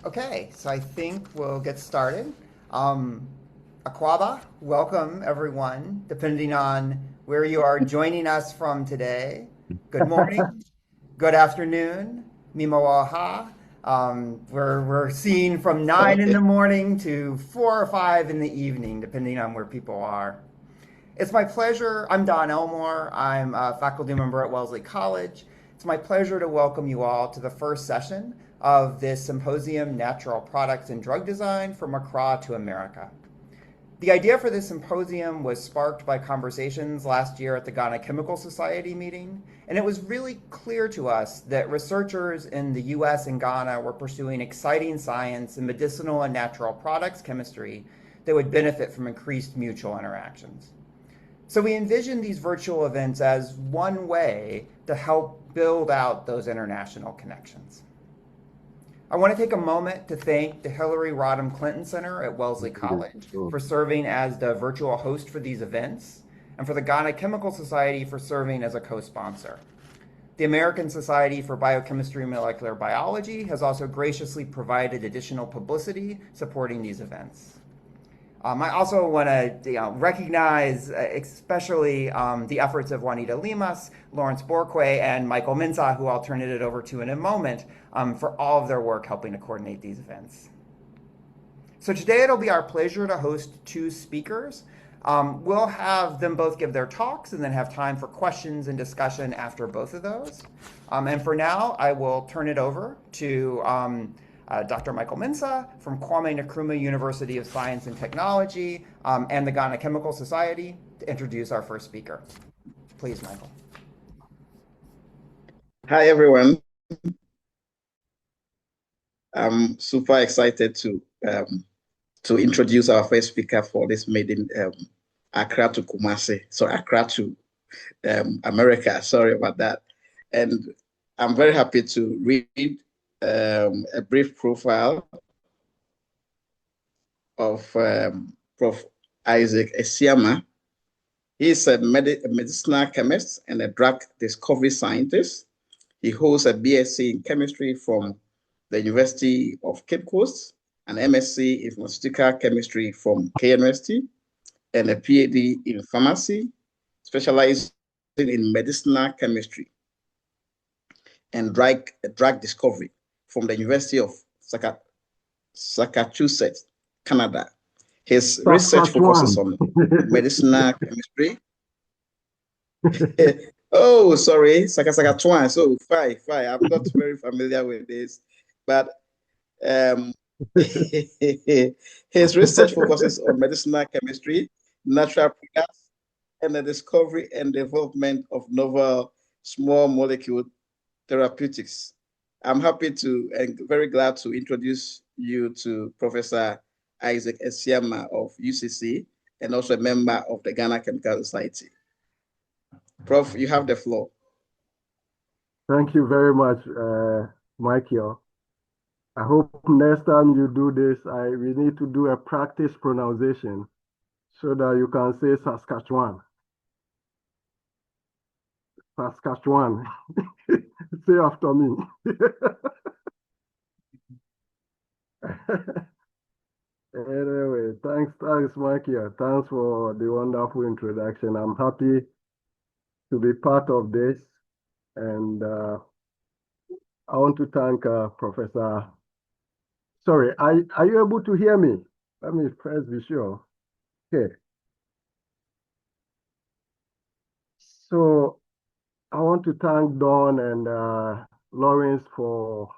Okay, so I think we'll get started. Um, Akwaba, welcome everyone, depending on where you are joining us from today. Good morning, good afternoon, Mimoaha. We're seeing from 9 in Okay. the morning to 4 or 5 in the evening, depending on where people are. It's my pleasure. I'm Don Elmore. I'm a faculty member at Wellesley College. It's my pleasure to welcome you all to the first session of this symposium, Natural Products and Drug Design from Accra to America. The idea for this symposium was sparked by conversations last year at the Ghana Chemical Society meeting, and it was really clear to us that researchers in the US and Ghana were pursuing exciting science in medicinal and natural products chemistry that would benefit from increased mutual interactions. So we envision these virtual events as one way to help build out those international connections. I want to take a moment to thank the Hillary Rodham Clinton Center at Wellesley College for serving as the virtual host for these events, and for the Ghana Chemical Society for serving as a co-sponsor. The American Society for Biochemistry and Molecular Biology has also graciously provided additional publicity supporting these events. I also want to recognize especially the efforts of Juanita Limas, Lawrence Borquay, and Michael Mensah, who I'll turn it over to in a moment, for all of their work helping to coordinate these events. So today it'll be our pleasure to host two speakers. We'll have them both give their talks and then have time for questions and discussion after both of those. And for now, I will turn it over to Dr. Michael Mensah from Kwame Nkrumah University of Science and Technology and the Ghana Chemical Society to introduce our first speaker. Please, Michael. Hi, everyone. I'm super excited to introduce our first speaker for this made in Accra to Kumasi. So Accra to America. Sorry about that. And I'm very happy to read a brief profile of Prof. Isaac Asiamah. He is a medicinal chemist and a drug discovery scientist. He holds a BSc in chemistry from the University of Cape Coast, an MSc in pharmaceutical chemistry from KNUST, and a PhD in pharmacy, specializing in medicinal chemistry and drug discovery from the University of Massachusetts, Canada. His research focuses Saskatchewan. on medicinal chemistry. Oh, sorry, Saskatchewan. So fine. I'm not very familiar with this, but um, his research focuses on medicinal chemistry, natural products, and the discovery and development of novel small molecule therapeutics. I'm happy to and very glad to introduce you to Professor Isaac Asiamah of UCC and also a member of the Ghana Chemical Society. Prof, you have the floor. Thank you very much, Michael. I hope next time you do this, we need to do a practice pronunciation so that you can say Saskatchewan. Saskatchewan. Say after me. Anyway, thanks, Michael. Thanks for the wonderful introduction. I'm happy to be part of this, and I want to thank Professor. Sorry, are you able to hear me? Let me first be sure. Okay. So I want to thank Dawn and Lawrence for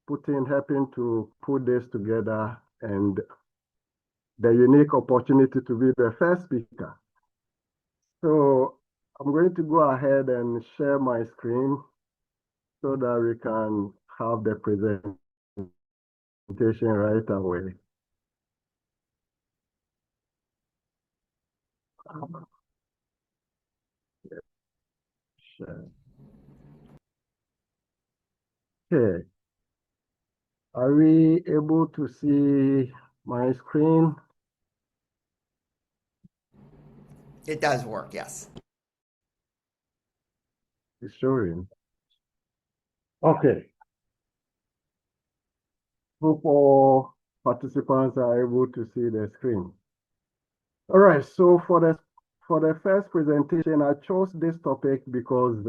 helping to put this together and the unique opportunity to be the first speaker. So I'm going to go ahead and share my screen so that we can have the presentation right away. Share. Okay. Are we able to see my screen? It does work, yes. It's showing. Okay. Hope all participants are able to see the screen. All right, so for the first presentation, I chose this topic because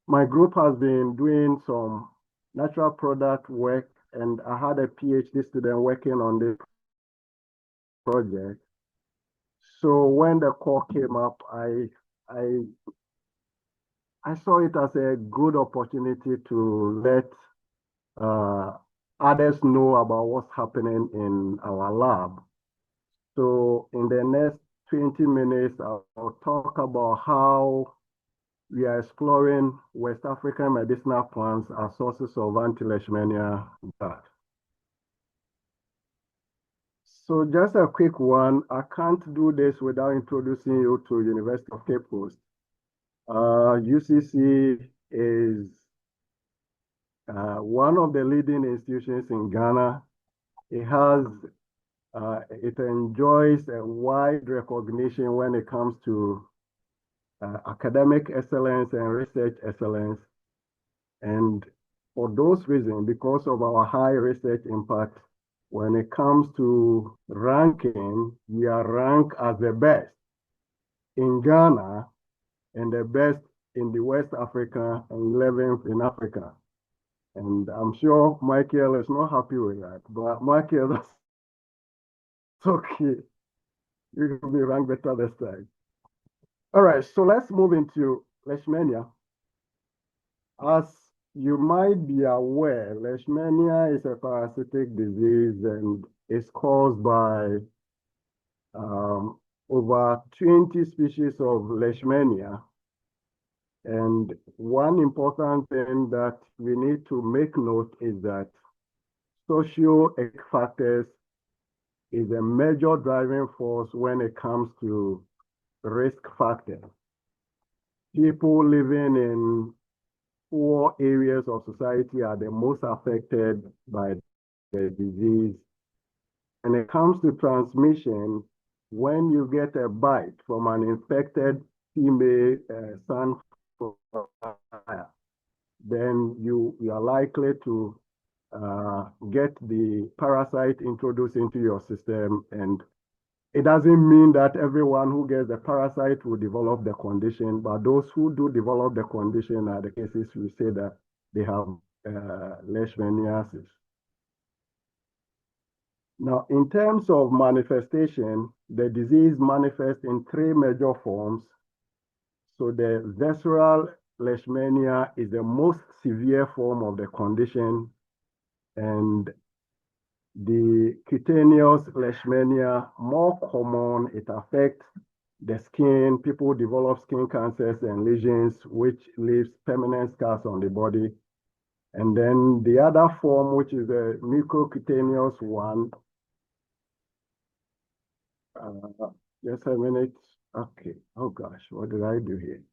my group has been doing some natural product work, and I had a PhD student working on this project. So when the call came up, I saw it as a good opportunity to let others know about what's happening in our lab. So in the next 20 minutes, I'll talk about how we are exploring West African medicinal plants as sources of anti-leishmanial drugs. So just a quick one, I can't do this without introducing you to University of Cape Coast. UCC is one of the leading institutions in Ghana. It enjoys a wide recognition when it comes to academic excellence and research excellence. And for those reasons, because of our high research impact, when it comes to ranking, we are ranked as the best in Ghana and the best in the West Africa and 11th in Africa. And I'm sure Michael is not happy with that, but Michael, that's okay. You can be ranked better this time. All right, so let's move into leishmania. As you might be aware, leishmania is a parasitic disease and it's caused by over 20 species of leishmania. And one important thing that we need to make note is that socio-economic factors is a major driving force when it comes to risk factors. People living in poor areas of society are the most affected by the disease. When it comes to transmission, when you get a bite from an infected female sunflower, then you are likely to get the parasite introduced into your system. And it doesn't mean that everyone who gets the parasite will develop the condition, but those who do develop the condition are the cases we say that they have leishmaniasis. Now, in terms of manifestation, the disease manifests in 3 major forms. So the visceral leishmania is the most severe form of the condition, and the cutaneous leishmania, more common, it affects the skin. People develop skin cancers and lesions, which leaves permanent scars on the body. And then the other form, which is the mucocutaneous one, just a minute. Okay. Oh gosh, what did I do here?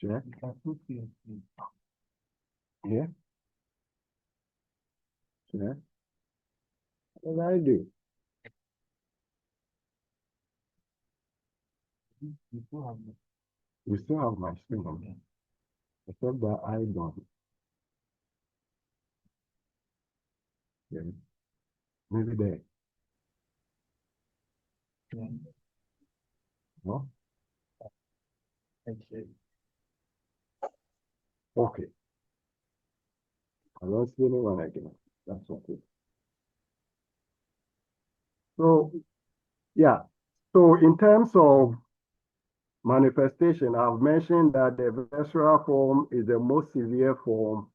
Check. Yeah. Check. What did I do? You still have my screen on there. Except that I don't. Yeah. Maybe there. Yeah. No? Okay. I don't see anyone again. That's okay. So, yeah. So in terms of manifestation, I've mentioned that the visceral form is the most severe form,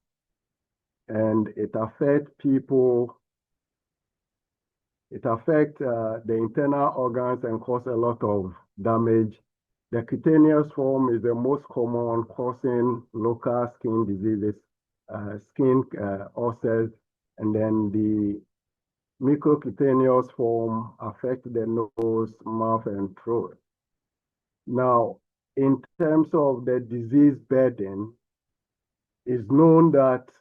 and it affects people. It affects the internal organs and causes a lot of damage. The cutaneous form is the most common, causing local skin diseases, skin ulcers, and then the mucocutaneous form affects the nose, mouth, and throat. Now, in terms of the disease burden, it's known that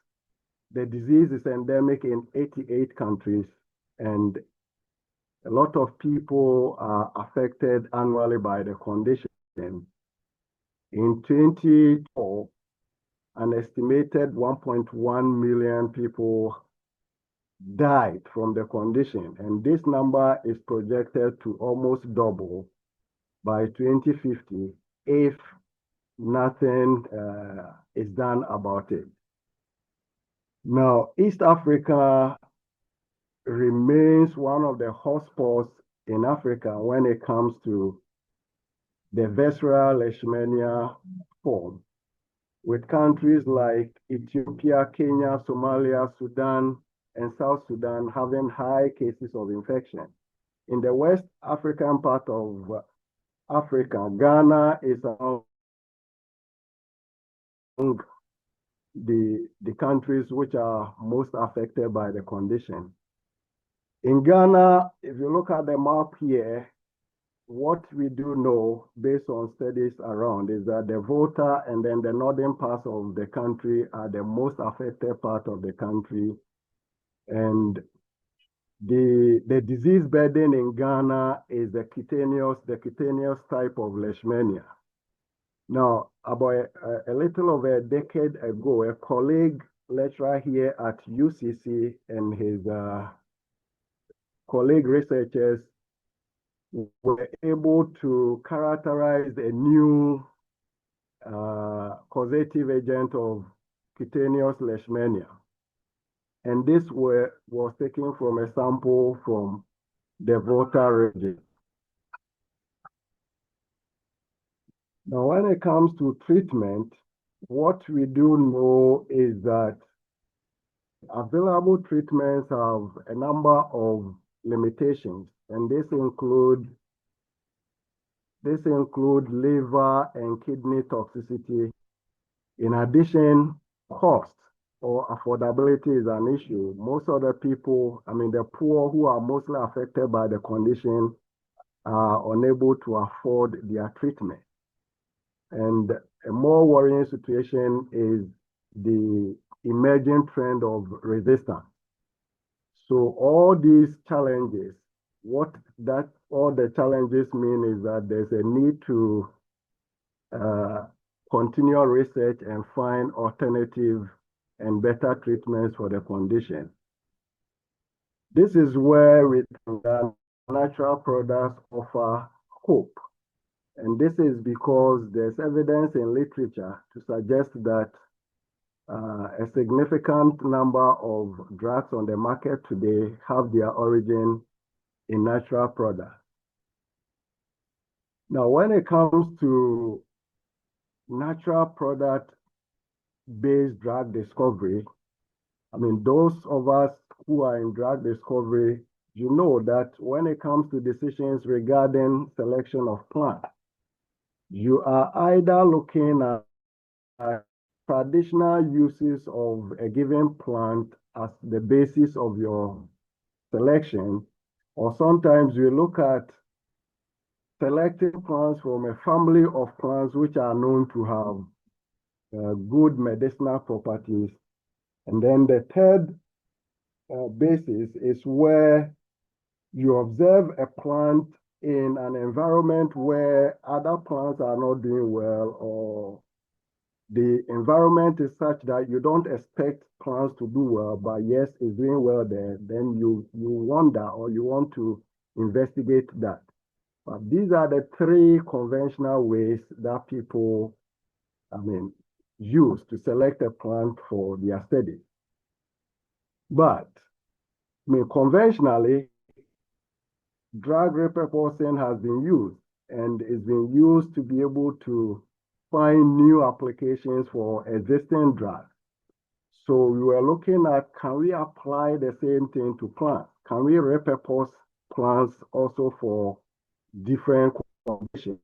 the disease is endemic in 88 countries, and a lot of people are affected annually by the condition. In 2012, an estimated 1.1 million people died from the condition, and this number is projected to almost double by 2050 if nothing is done about it. Now, East Africa remains one of the hotspots in Africa when it comes to the visceral leishmania form, with countries like Ethiopia, Kenya, Somalia, Sudan, and South Sudan having high cases of infection. In the West African part of Africa, Ghana is among the countries which are most affected by the condition. In Ghana, if you look at the map here, what we do know based on studies around is that the Volta and then the northern parts of the country are the most affected part of the country. And the disease burden in Ghana is the cutaneous type of leishmania. Now, about a little over a decade ago, a colleague lecturer here at UCC and his colleague researchers were able to characterize a new causative agent of cutaneous leishmania. And this was taken from a sample from the Volta region. Now, when it comes to treatment, what we do know is that available treatments have a number of limitations, and this include liver and kidney toxicity. In addition, cost or affordability is an issue. Most of the people, the poor who are mostly affected by the condition are unable to afford their treatment. And a more worrying situation is the emerging trend of resistance. So all these challenges, all the challenges mean is that there's a need to continue research and find alternative and better treatments for the condition. This is where natural products offer hope. And this is because there's evidence in literature to suggest that a significant number of drugs on the market today have their origin in natural products. Now, when it comes to natural product-based drug discovery, those of us who are in drug discovery, you know that when it comes to decisions regarding selection of plants, you are either looking at traditional uses of a given plant as the basis of your selection, or sometimes you look at selecting plants from a family of plants which are known to have good medicinal properties. And then the third basis is where you observe a plant in an environment where other plants are not doing well, or the environment is such that you don't expect plants to do well, but yes, it's doing well there. Then you wonder, or you want to investigate that. But these are the three conventional ways that people, use to select a plant for their study. But, conventionally, drug repurposing has been used, and is being used to be able to find new applications for existing drugs. So we were looking at, can we apply the same thing to plants? Can we repurpose plants also for different conditions?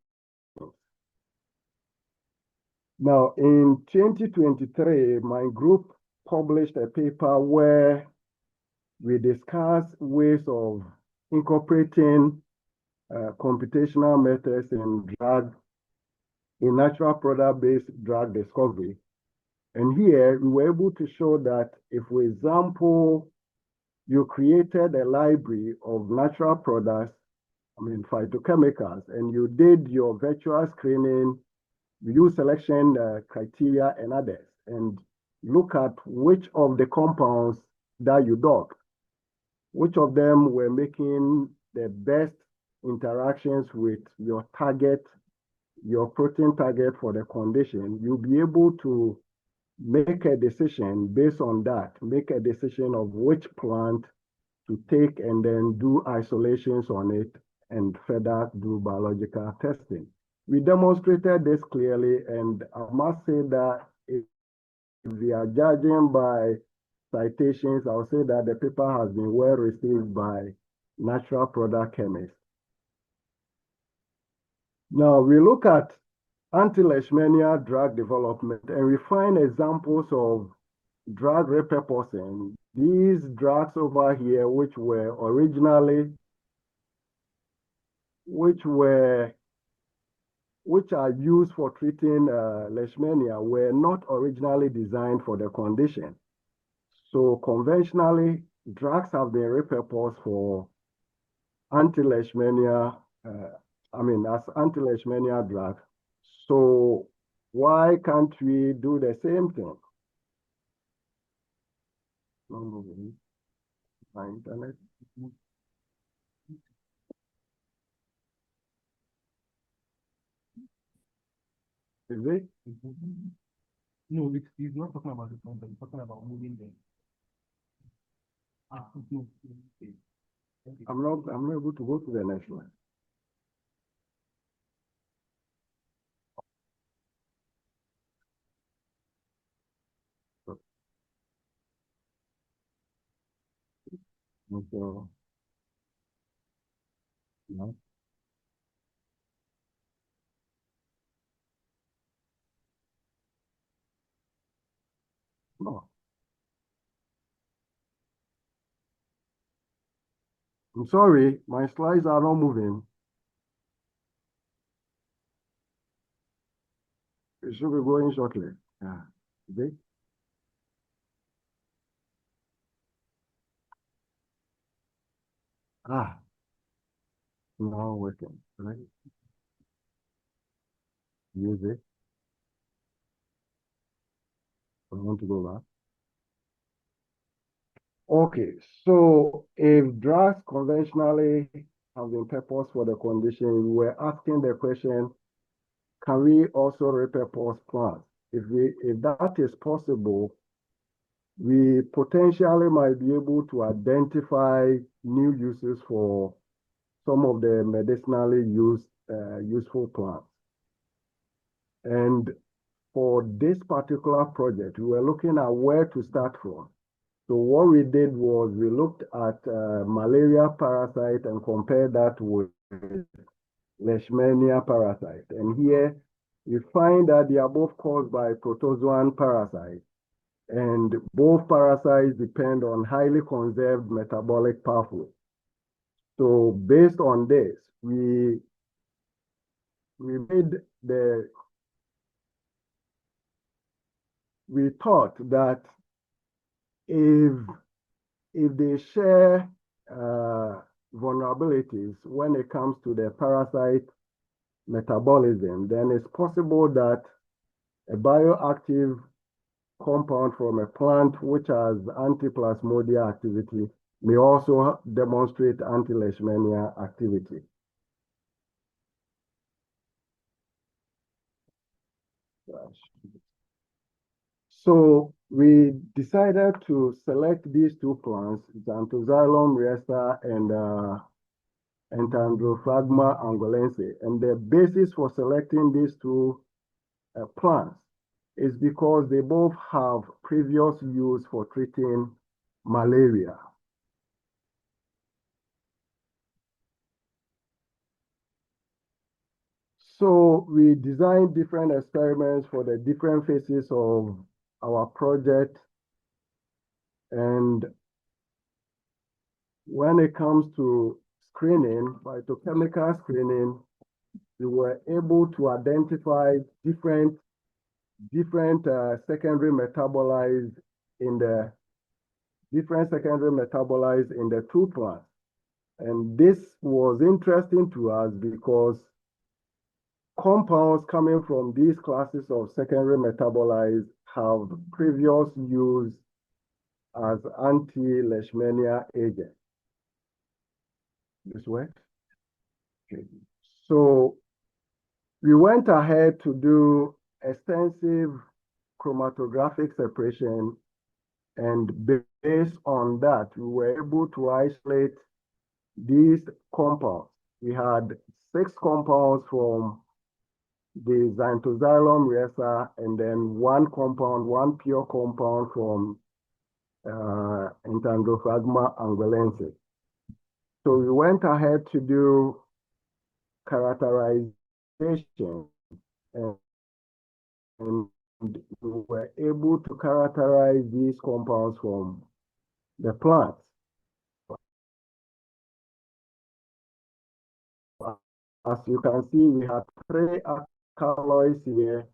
Now, in 2023, my group published a paper where we discussed ways of incorporating computational methods in natural product-based drug discovery. And here we were able to show that if, for example, you created a library of natural products, phytochemicals, and you did your virtual screening, you use selection criteria and others, and look at which of the compounds that you dock, which of them were making the best interactions with your target, your protein target for the condition, you'll be able to make a decision based on that, make a decision of which plant to take and then do isolations on it and further do biological testing. We demonstrated this clearly, and I must say that if we are judging by citations, I'll say that the paper has been well received by natural product chemists. Now we look at anti-leishmanial drug development, and we find examples of drug repurposing. These drugs over here, which are used for treating leishmania, were not originally designed for the condition. So conventionally, drugs have been repurposed for anti-leishmania, as anti-leishmania drugs. So why can't we do the same thing? My internet. Is it? No, he's not talking about the front, he's talking about moving them. No. I'm not able to go to the next one. So, no. No. I'm sorry, my slides are not moving. It should be going shortly. Yeah. Okay. Now working, right? Use it. I want to go back. Okay, so if drugs conventionally have been purposed for the condition, we're asking the question, can we also repurpose plants? If that is possible, we potentially might be able to identify new uses for some of the medicinally useful plants. And for this particular project, we were looking at where to start from. So what we did was we looked at malaria parasite and compared that with leishmania parasite. And here we find that they are both caused by protozoan parasites. And both parasites depend on highly conserved metabolic pathways. So based on this, we thought that if they share vulnerabilities when it comes to the parasite metabolism, then it's possible that a bioactive compound from a plant which has antiplasmodial activity may also demonstrate anti-leishmania activity. So we decided to select these two plants, Xanthoxylum riesta and Entandrophragma angolense. And the basis for selecting these two plants is because they both have previous use for treating malaria. So we designed different experiments for the different phases of our project. And when it comes to screening, phytochemical screening, we were able to identify different secondary metabolites in the two plants. And this was interesting to us because compounds coming from these classes of secondary metabolites have previous use as anti-leishmania agents. This works? Okay. So we went ahead to do extensive chromatographic separation, and based on that, we were able to isolate these compounds. We had 6 compounds from the xanthosylum resa, and then one pure compound from Entandrophragma angolensis. So we went ahead to do characterization, and we were able to characterize these compounds from the plants. As you can see, we have 3 alkaloids here.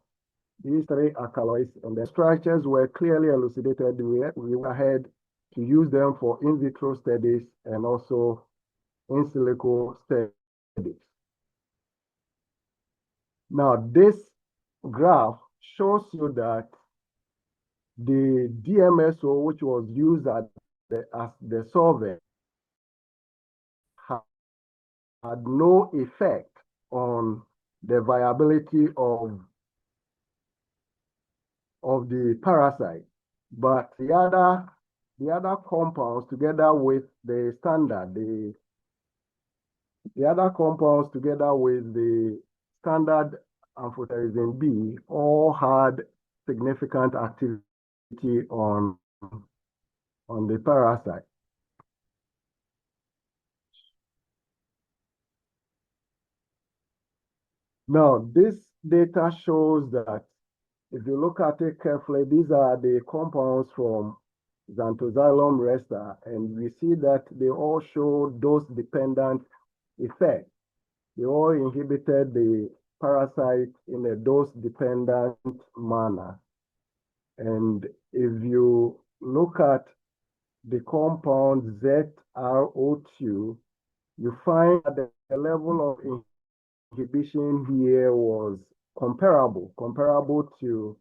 These 3 alkaloids, and the structures were clearly elucidated. We went ahead to use them for in vitro studies and also in silico studies. Now, this graph shows you that the DMSO, which was used as the solvent, had no effect on the viability of the parasite, but the other compounds together with the standard, the other compounds together with the standard amphotericin B all had significant activity on the parasite. Now, this data shows that if you look at it carefully, these are the compounds from xanthosylum resa, and we see that they all show dose-dependent effect. They all inhibited the parasite in a dose-dependent manner. And if you look at the compound ZRO2, you find that the level of inhibition here was comparable to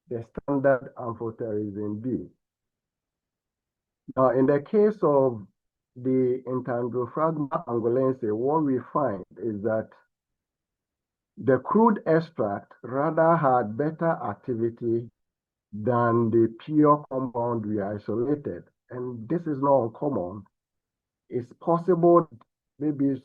the standard amphotericin B. Now, in the case of the Entandrophragma angolensis, what we find is that the crude extract rather had better activity than the pure compound we isolated. And this is not uncommon. It's possible maybe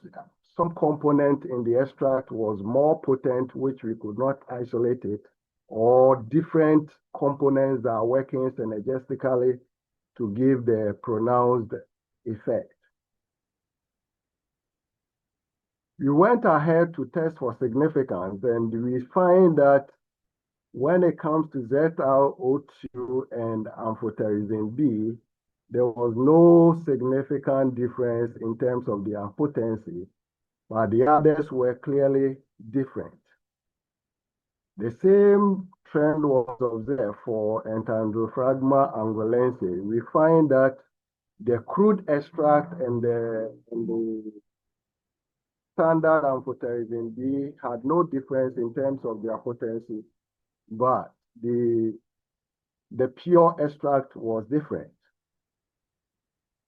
some component in the extract was more potent, which we could not isolate it, or different components that are working synergistically to give the pronounced effect. We went ahead to test for significance, and we find that when it comes to ZRO2 and amphotericin B, there was no significant difference in terms of their potency, but the others were clearly different. The same trend was observed for Entandrophragma angolensis. We find that the crude extract and the standard amphotericin B had no difference in terms of their potency, but the pure extract was different.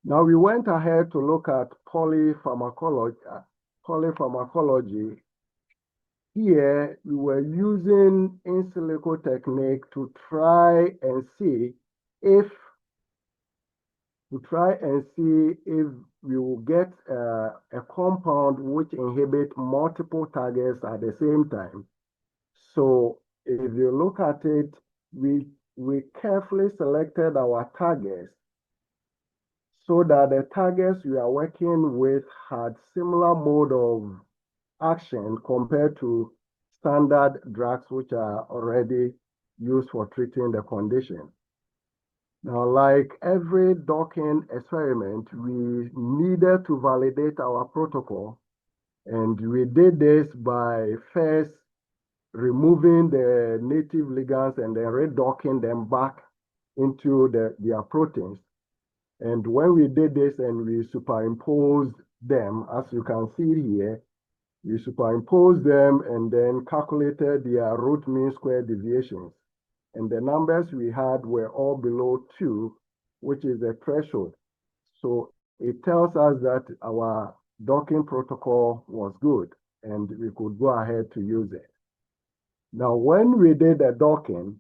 Now we went ahead to look at polypharmacology. Here we were using in silico technique to try and see if we will get a compound which inhibits multiple targets at the same time. So if you look at it, we carefully selected our targets so that the targets we are working with had similar mode of action compared to standard drugs which are already used for treating the condition. Now, like every docking experiment, we needed to validate our protocol, and we did this by first removing the native ligands and then redocking them back into their proteins. And when we did this and we superimposed them, as you can see here, we superimposed them and then calculated their root mean square deviations. And the numbers we had were all below 2, which is a threshold. So it tells us that our docking protocol was good and we could go ahead to use it. Now, when we did the docking,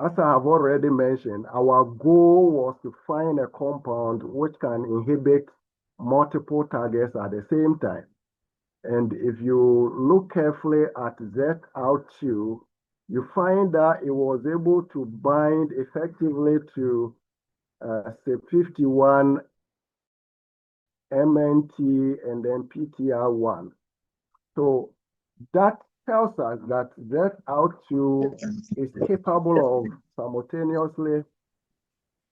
as I have already mentioned, our goal was to find a compound which can inhibit multiple targets at the same time. And if you look carefully at ZR2, you find that it was able to bind effectively to CYP51, MNT, and then PTR1. So that tells us that ZR2 is capable of simultaneously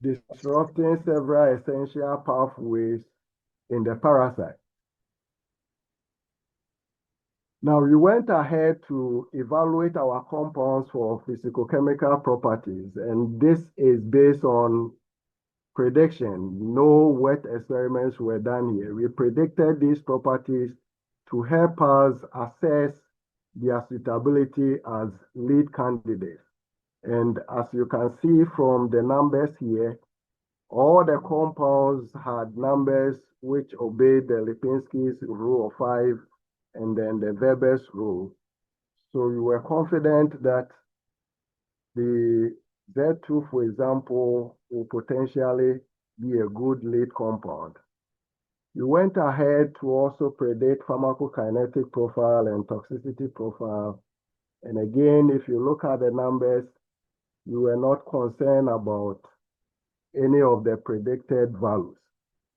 disrupting several essential pathways in the parasite. Now, we went ahead to evaluate our compounds for physicochemical properties, and this is based on prediction. No wet experiments were done here. We predicted these properties to help us assess their suitability as lead candidates. And as you can see from the numbers here, all the compounds had numbers which obeyed the Lipinski's rule of 5 and then the Weber's rule. So we were confident that the Z2, for example, will potentially be a good lead compound. We went ahead to also predict pharmacokinetic profile and toxicity profile. And again, if you look at the numbers, you were not concerned about any of the predicted values.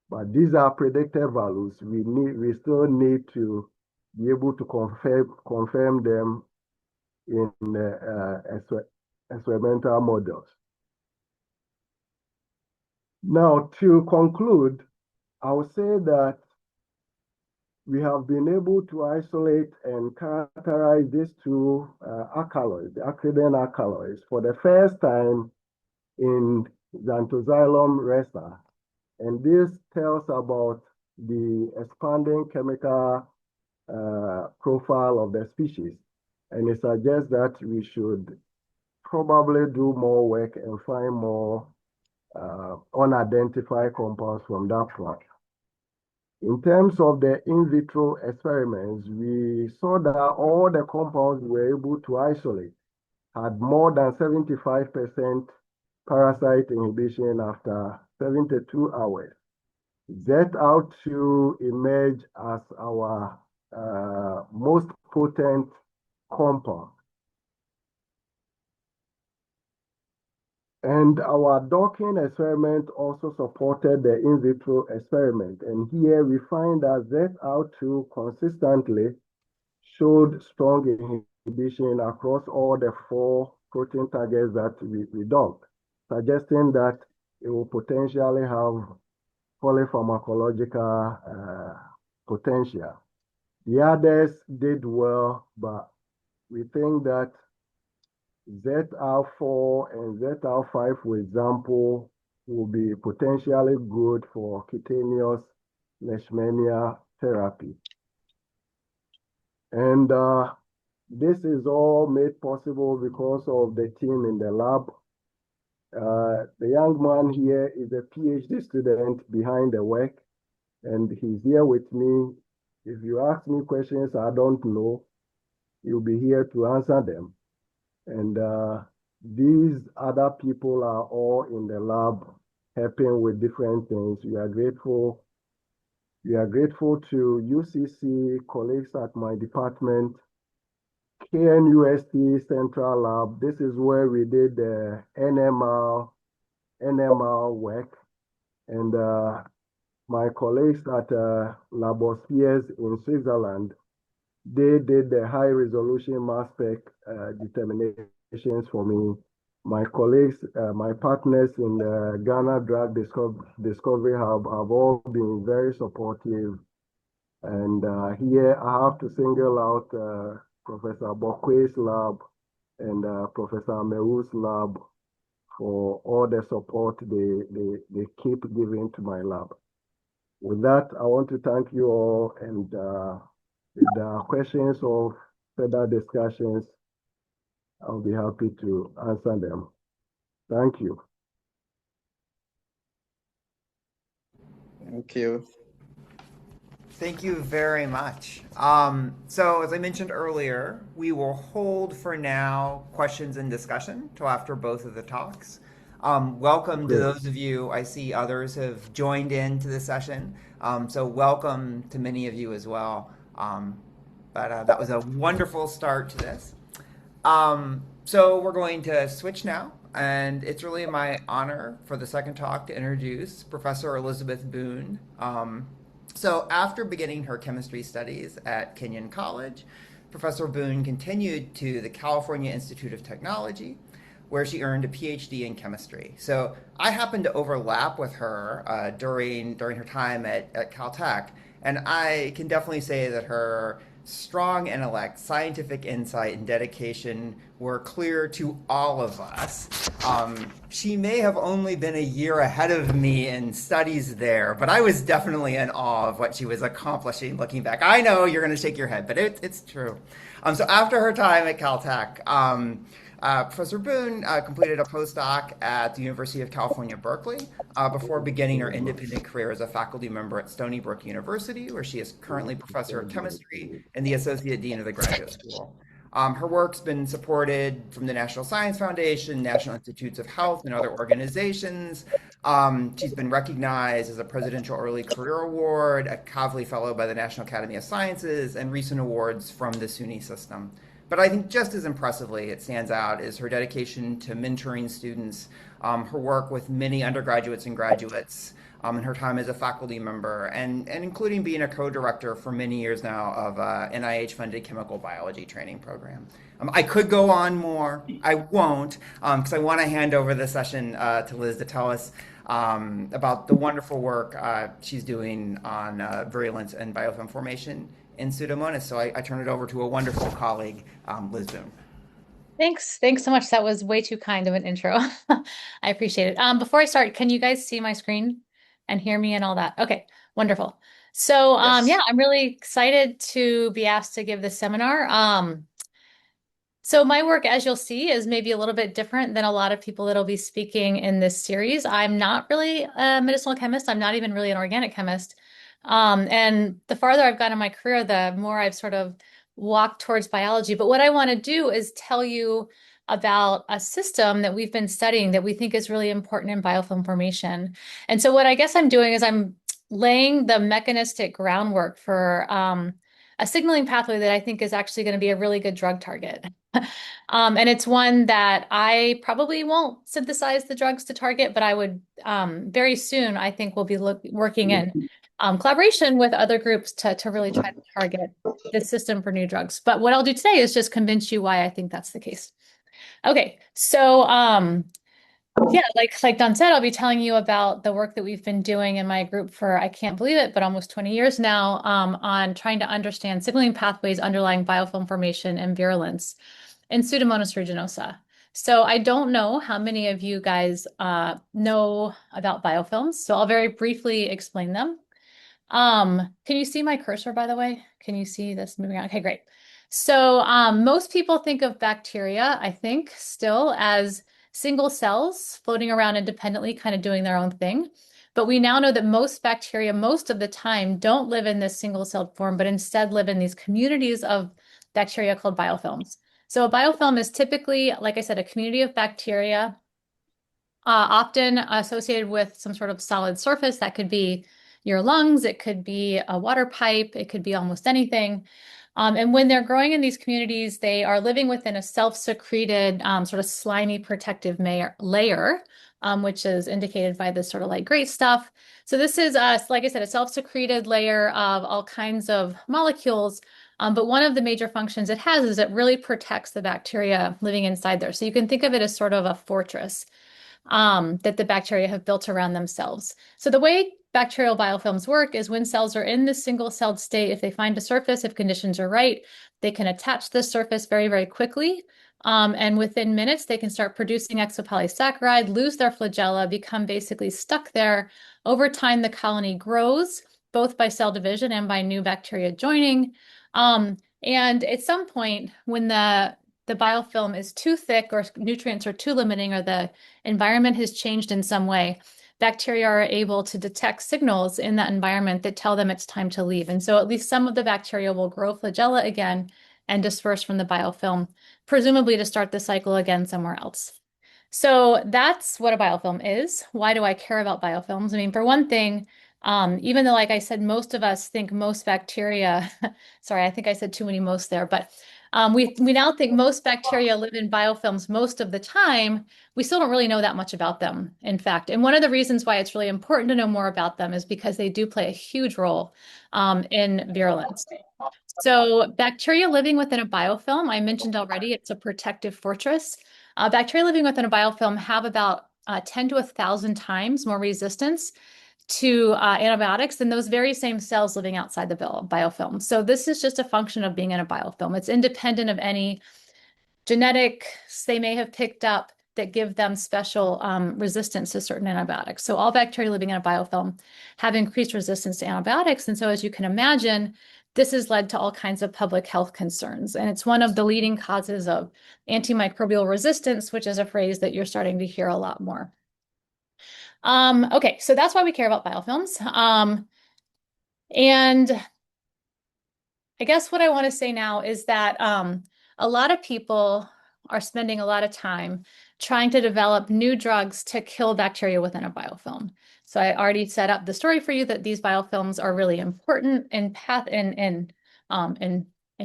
But these are predicted values. We still need to be able to confirm them in experimental models. Now, to conclude, I would say that we have been able to isolate and characterize these two alkaloids, the acridine alkaloids, for the first time in Xanthoxylum resa. And this tells about the expanding chemical profile of the species. And it suggests that we should probably do more work and find more unidentified compounds from that plant. In terms of the in vitro experiments, we saw that all the compounds we were able to isolate had more than 75% parasite inhibition after 72 hours. ZR2 emerged as our most potent compound. And our docking experiment also supported the in vitro experiment. And here we find that ZR2 consistently showed strong inhibition across all the 4 protein targets that we docked, suggesting that it will potentially have polypharmacological potential. The others did well, but we think that ZR4 and ZR5, for example, will be potentially good for cutaneous leishmania therapy. And this is all made possible because of the team in the lab. The young man here is a PhD student behind the work, and he's here with me. If you ask me questions I don't know, he'll be here to answer them. And these other people are all in the lab helping with different things. We are grateful. We are grateful to UCC colleagues at my department, KNUST Central Lab. This is where we did the NMR work. And my colleagues at Labospheres in Switzerland, they did the high resolution mass spec determinations for me. My colleagues, my partners in the Ghana Drug Discovery Hub have all been very supportive. And here I have to single out Professor Bokwe's lab and Professor Mewu's lab for all the support they keep giving to my lab. With that, I want to thank you all, and if there are questions or further discussions, I'll be happy to answer them. Thank you. Thank you. Thank you very much. So, as I mentioned earlier, we will hold for now questions and discussion till after both of the talks. Welcome to Great. those of you. I see others have joined into the session. So, welcome to many of you as well. But that was a wonderful start to this. So, we're going to switch now. And it's really my honor for the second talk to introduce Professor Elizabeth Boon. So after beginning her chemistry studies at Kenyon College, Professor Boon continued to the California Institute of Technology, where she earned a PhD in chemistry. So I happened to overlap with her during her time at Caltech, and I can definitely say that her strong intellect, scientific insight, and dedication were clear to all of us. She may have only been a year ahead of me in studies there, but I was definitely in awe of what she was accomplishing looking back. I know you're going to shake your head, but it's true. So after her time at Caltech, Professor Boon completed a postdoc at the University of California, Berkeley, before beginning her independent career as a faculty member at Stony Brook University, where she is currently professor of chemistry and the associate dean of the graduate school. Her work's been supported from the National Science Foundation, National Institutes of Health, and other organizations. She's been recognized as a Presidential Early Career Award, a Kavli Fellow by the National Academy of Sciences, and recent awards from the SUNY system. But I think just as impressively, it stands out is her dedication to mentoring students, her work with many undergraduates and graduates, and her time as a faculty member, and including being a co-director for many years now of NIH-funded chemical biology training program. I could go on more. I won't, because I want to hand over the session to Liz to tell us about the wonderful work she's doing on virulence and biofilm formation in Pseudomonas. So I turn it over to a wonderful colleague, Liz Boon. Thanks so much. That was way too kind of an intro. I appreciate it. Before I start, can you guys see my screen and hear me and all that? Okay, wonderful. So Yes. yeah, I'm really excited to be asked to give this seminar. So my work, as you'll see, is maybe a little bit different than a lot of people that'll be speaking in this series. I'm not really a medicinal chemist. I'm not even really an organic chemist. And the farther I've gone in my career, the more I've sort of walked towards biology. But what I want to do is tell you about a system that we've been studying that we think is really important in biofilm formation. And so what I guess I'm doing is I'm laying the mechanistic groundwork for a signaling pathway that I think is actually going to be a really good drug target. And it's one that I probably won't synthesize the drugs to target, but I would very soon, I think we'll be working in collaboration with other groups to really try to target this system for new drugs. But what I'll do today is just convince you why I think that's the case. Okay, so yeah, like Don said, I'll be telling you about the work that we've been doing in my group for, I can't believe it, but almost 20 years now on trying to understand signaling pathways underlying biofilm formation and virulence in Pseudomonas aeruginosa. So I don't know how many of you guys know about biofilms, so I'll very briefly explain them. Can you see my cursor, by the way? Can you see this moving around? Okay, great. So most people think of bacteria, I think, still as single cells floating around independently, kind of doing their own thing. But we now know that most bacteria, most of the time, don't live in this single-celled form, but instead live in these communities of bacteria called biofilms. So a biofilm is typically, like I said, a community of bacteria, often associated with some sort of solid surface. That could be your lungs, it could be a water pipe, it could be almost anything. And when they're growing in these communities, they are living within a self-secreted sort of slimy protective layer, which is indicated by this sort of light gray stuff. So this is, like I said, a self-secreted layer of all kinds of molecules. But one of the major functions it has is it really protects the bacteria living inside there. So you can think of it as sort of a fortress that the bacteria have built around themselves. So the way bacterial biofilms work is when cells are in this single-celled state, if they find a surface, if conditions are right, they can attach this surface very, very quickly. And within minutes, they can start producing exopolysaccharide, lose their flagella, become basically stuck there. Over time, the colony grows, both by cell division and by new bacteria joining. And at some point, when the biofilm is too thick or nutrients are too limiting or the environment has changed in some way, bacteria are able to detect signals in that environment that tell them it's time to leave. And so at least some of the bacteria will grow flagella again and disperse from the biofilm, presumably to start the cycle again somewhere else. So that's what a biofilm is. Why do I care about biofilms? I mean, for one thing, even though, like I said, most of us think most bacteria, sorry, I think I said too many most there, but we now think most bacteria live in biofilms most of the time. We still don't really know that much about them, in fact. And one of the reasons why it's really important to know more about them is because they do play a huge role in virulence. So bacteria living within a biofilm, I mentioned already, it's a protective fortress. Bacteria living within a biofilm have about 10 to 1,000 times more resistance to antibiotics than those very same cells living outside the biofilm. So this is just a function of being in a biofilm. It's independent of any genetics they may have picked up that give them special resistance to certain antibiotics. So all bacteria living in a biofilm have increased resistance to antibiotics. And so as you can imagine, this has led to all kinds of public health concerns. And it's one of the leading causes of antimicrobial resistance, which is a phrase that you're starting to hear a lot more. Okay, so that's why we care about biofilms. And I guess what I want to say now is that a lot of people are spending a lot of time trying to develop new drugs to kill bacteria within a biofilm. So I already set up the story for you that these biofilms are really important in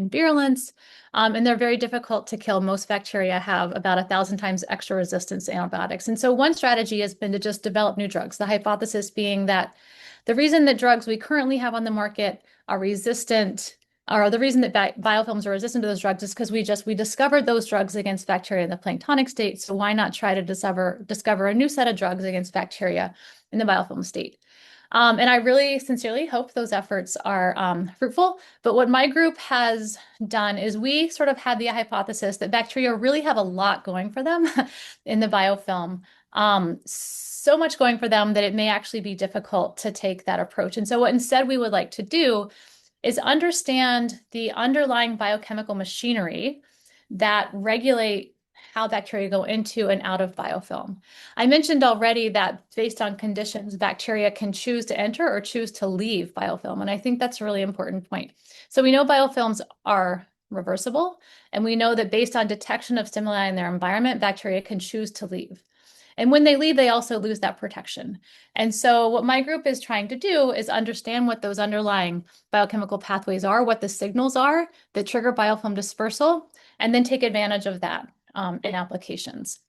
virulence, and they're very difficult to kill. Most bacteria have about 1,000 times extra resistance to antibiotics. And so one strategy has been to just develop new drugs. The hypothesis being that the reason that drugs we currently have on the market are resistant, or the reason that biofilms are resistant to those drugs, is because we discovered those drugs against bacteria in the planktonic state. So why not try to discover a new set of drugs against bacteria in the biofilm state? And I really sincerely hope those efforts are fruitful. But what my group has done is we sort of had the hypothesis that bacteria really have a lot going for them in the biofilm. So much going for them that it may actually be difficult to take that approach. And so what instead we would like to do is understand the underlying biochemical machinery that regulate how bacteria go into and out of biofilm. I mentioned already that based on conditions, bacteria can choose to enter or choose to leave biofilm. And I think that's a really important point. So we know biofilms are reversible, and we know that based on detection of stimuli in their environment, bacteria can choose to leave. And when they leave, they also lose that protection. And so what my group is trying to do is understand what those underlying biochemical pathways are, what the signals are that trigger biofilm dispersal, and then take advantage of that in applications.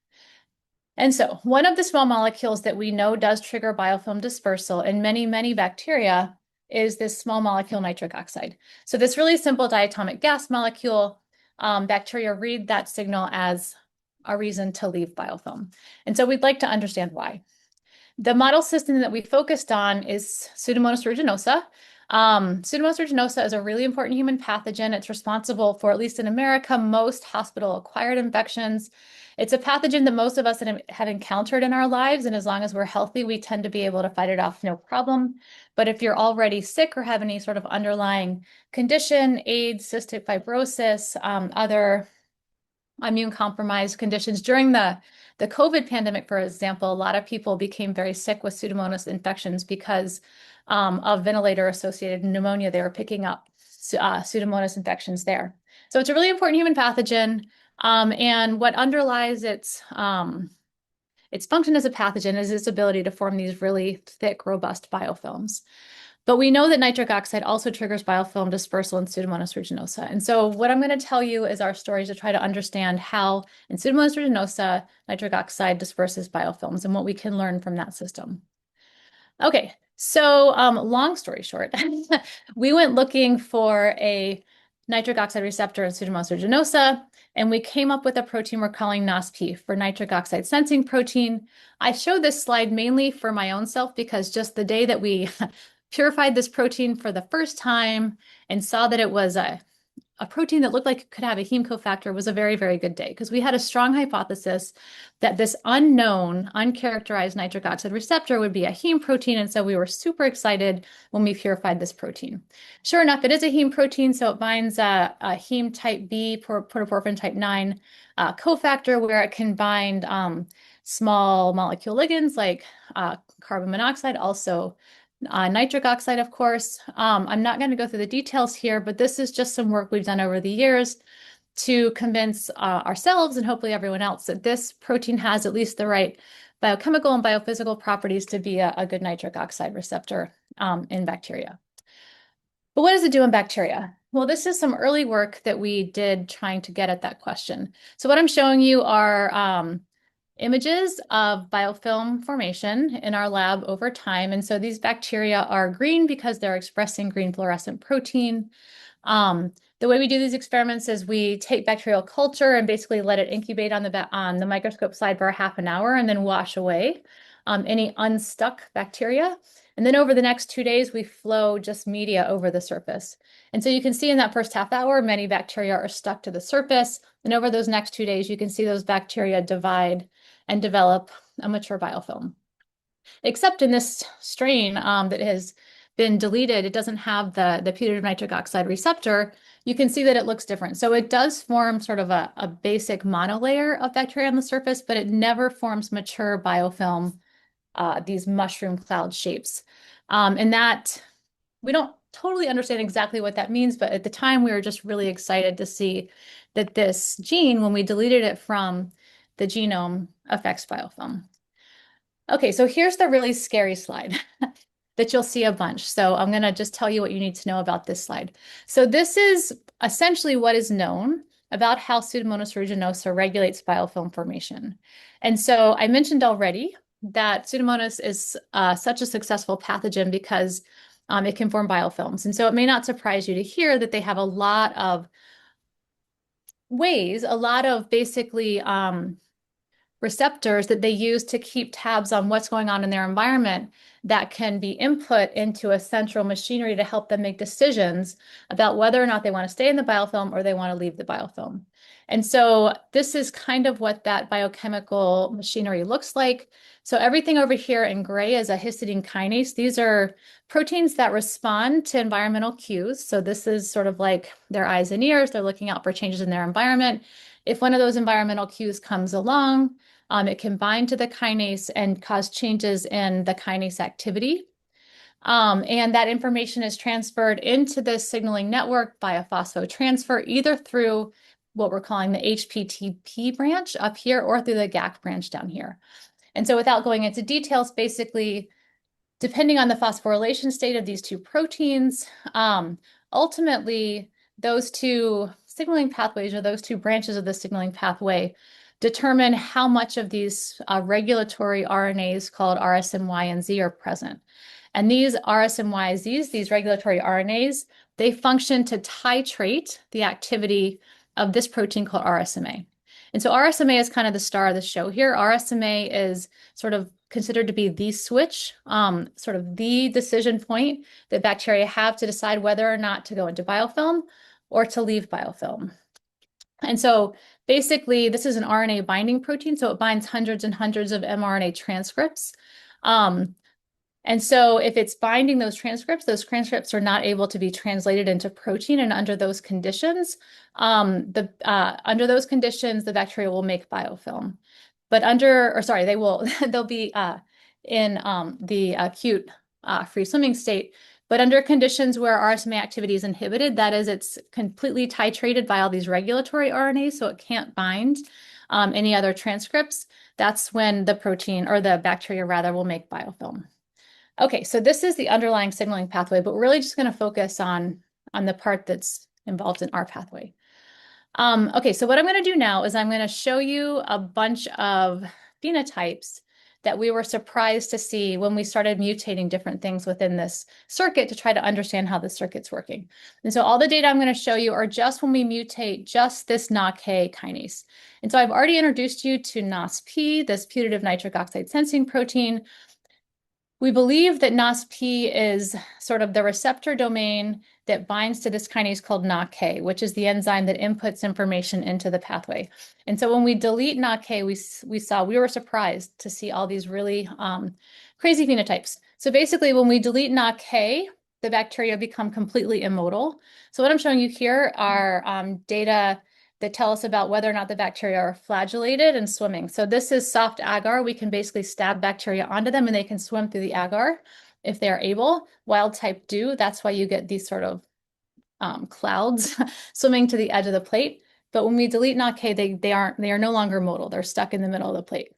And so one of the small molecules that we know does trigger biofilm dispersal in many, many bacteria is this small molecule nitric oxide. So this really simple diatomic gas molecule, bacteria read that signal as a reason to leave biofilm. And so we'd like to understand why. The model system that we focused on is Pseudomonas aeruginosa. Pseudomonas aeruginosa is a really important human pathogen. It's responsible for, at least in America, most hospital-acquired infections. It's a pathogen that most of us have encountered in our lives, and as long as we're healthy, we tend to be able to fight it off no problem. But if you're already sick or have any sort of underlying condition, AIDS, cystic fibrosis, other immune-compromised conditions. During the COVID pandemic, for example, a lot of people became very sick with Pseudomonas infections because of ventilator-associated pneumonia. They were picking up Pseudomonas infections there. So it's a really important human pathogen, and what underlies its function as a pathogen is its ability to form these really thick, robust biofilms. But we know that nitric oxide also triggers biofilm dispersal in Pseudomonas aeruginosa. And so what I'm going to tell you is our story to try to understand how in Pseudomonas aeruginosa, nitric oxide disperses biofilms and what we can learn from that system. Okay, so long story short, we went looking for a nitric oxide receptor in Pseudomonas aeruginosa, and we came up with a protein we're calling NOSP for nitric oxide sensing protein. I show this slide mainly for my own self because just the day that we purified this protein for the first time and saw that it was a protein that looked like it could have a heme cofactor was a very, very good day because we had a strong hypothesis that this unknown, uncharacterized nitric oxide receptor would be a heme protein. And so we were super excited when we purified this protein. Sure enough, it is a heme protein. So it binds a heme type B, protoporphyrin type 9 cofactor where it can bind small molecule ligands like carbon monoxide, also nitric oxide, of course. I'm not going to go through the details here, but this is just some work we've done over the years to convince ourselves and hopefully everyone else that this protein has at least the right biochemical and biophysical properties to be a good nitric oxide receptor in bacteria. But what does it do in bacteria? Well, this is some early work that we did trying to get at that question. So what I'm showing you are images of biofilm formation in our lab over time. And so these bacteria are green because they're expressing green fluorescent protein. The way we do these experiments is we take bacterial culture and basically let it incubate on the microscope slide for half an hour and then wash away any unstuck bacteria. And then over the next 2 days, we flow just media over the surface. And so you can see in that first half hour, many bacteria are stuck to the surface. And over those next 2 days, you can see those bacteria divide and develop a mature biofilm. Except in this strain that has been deleted, it doesn't have the putative nitric oxide receptor. You can see that it looks different. So it does form sort of a basic monolayer of bacteria on the surface, but it never forms mature biofilm, these mushroom cloud shapes. And that we don't totally understand exactly what that means, but at the time we were just really excited to see that this gene, when we deleted it from the genome, affects biofilm. Okay, so here's the really scary slide that you'll see a bunch. So I'm going to just tell you what you need to know about this slide. So this is essentially what is known about how Pseudomonas aeruginosa regulates biofilm formation. And so I mentioned already that Pseudomonas is such a successful pathogen because it can form biofilms. And so it may not surprise you to hear that they have a lot of ways, a lot of basically receptors that they use to keep tabs on what's going on in their environment that can be input into a central machinery to help them make decisions about whether or not they want to stay in the biofilm or they want to leave the biofilm. And so this is kind of what that biochemical machinery looks like. So everything over here in gray is a histidine kinase. These are proteins that respond to environmental cues. So this is sort of like their eyes and ears. They're looking out for changes in their environment. If one of those environmental cues comes along, it can bind to the kinase and cause changes in the kinase activity. And that information is transferred into the signaling network by a phosphotransfer, either through what we're calling the HPTP branch up here or through the GAC branch down here. And so without going into details, basically, depending on the phosphorylation state of these two proteins, ultimately, those two signaling pathways or those two branches of the signaling pathway determine how much of these regulatory RNAs called RS and Y and Z are present. And these RS and Y, Zs, these regulatory RNAs, they function to titrate the activity of this protein called RSMA. And so RSMA is kind of the star of the show here. RSMA is sort of considered to be the switch, sort of the decision point that bacteria have to decide whether or not to go into biofilm or to leave biofilm. And so basically, this is an RNA binding protein, so it binds hundreds and hundreds of mRNA transcripts. And so if it's binding those transcripts are not able to be translated into protein. And under those conditions, the bacteria will make biofilm. But they'll be in the acute free swimming state. But under conditions where RSMA activity is inhibited, that is, it's completely titrated by all these regulatory RNAs, so it can't bind any other transcripts, that's when the protein, or the bacteria rather, will make biofilm. Okay, so this is the underlying signaling pathway, but we're really just going to focus on the part that's involved in our pathway. Okay, so what I'm going to do now is I'm going to show you a bunch of phenotypes that we were surprised to see when we started mutating different things within this circuit to try to understand how the circuit's working. And so all the data I'm going to show you are just when we mutate just this NAK kinase. And so I've already introduced you to NOSP, this putative nitric oxide sensing protein. We believe that NOSP is sort of the receptor domain that binds to this kinase called NAK, which is the enzyme that inputs information into the pathway. And so when we delete NAK, we were surprised to see all these really crazy phenotypes. So basically, when we delete NAK, the bacteria become completely immotile. So what I'm showing you here are data that tell us about whether or not the bacteria are flagellated and swimming. So this is soft agar. We can basically stab bacteria onto them and they can swim through the agar if they are able. Wild type do. That's why you get these sort of clouds swimming to the edge of the plate. But when we delete NOT-K, they are no longer modal. They're stuck in the middle of the plate.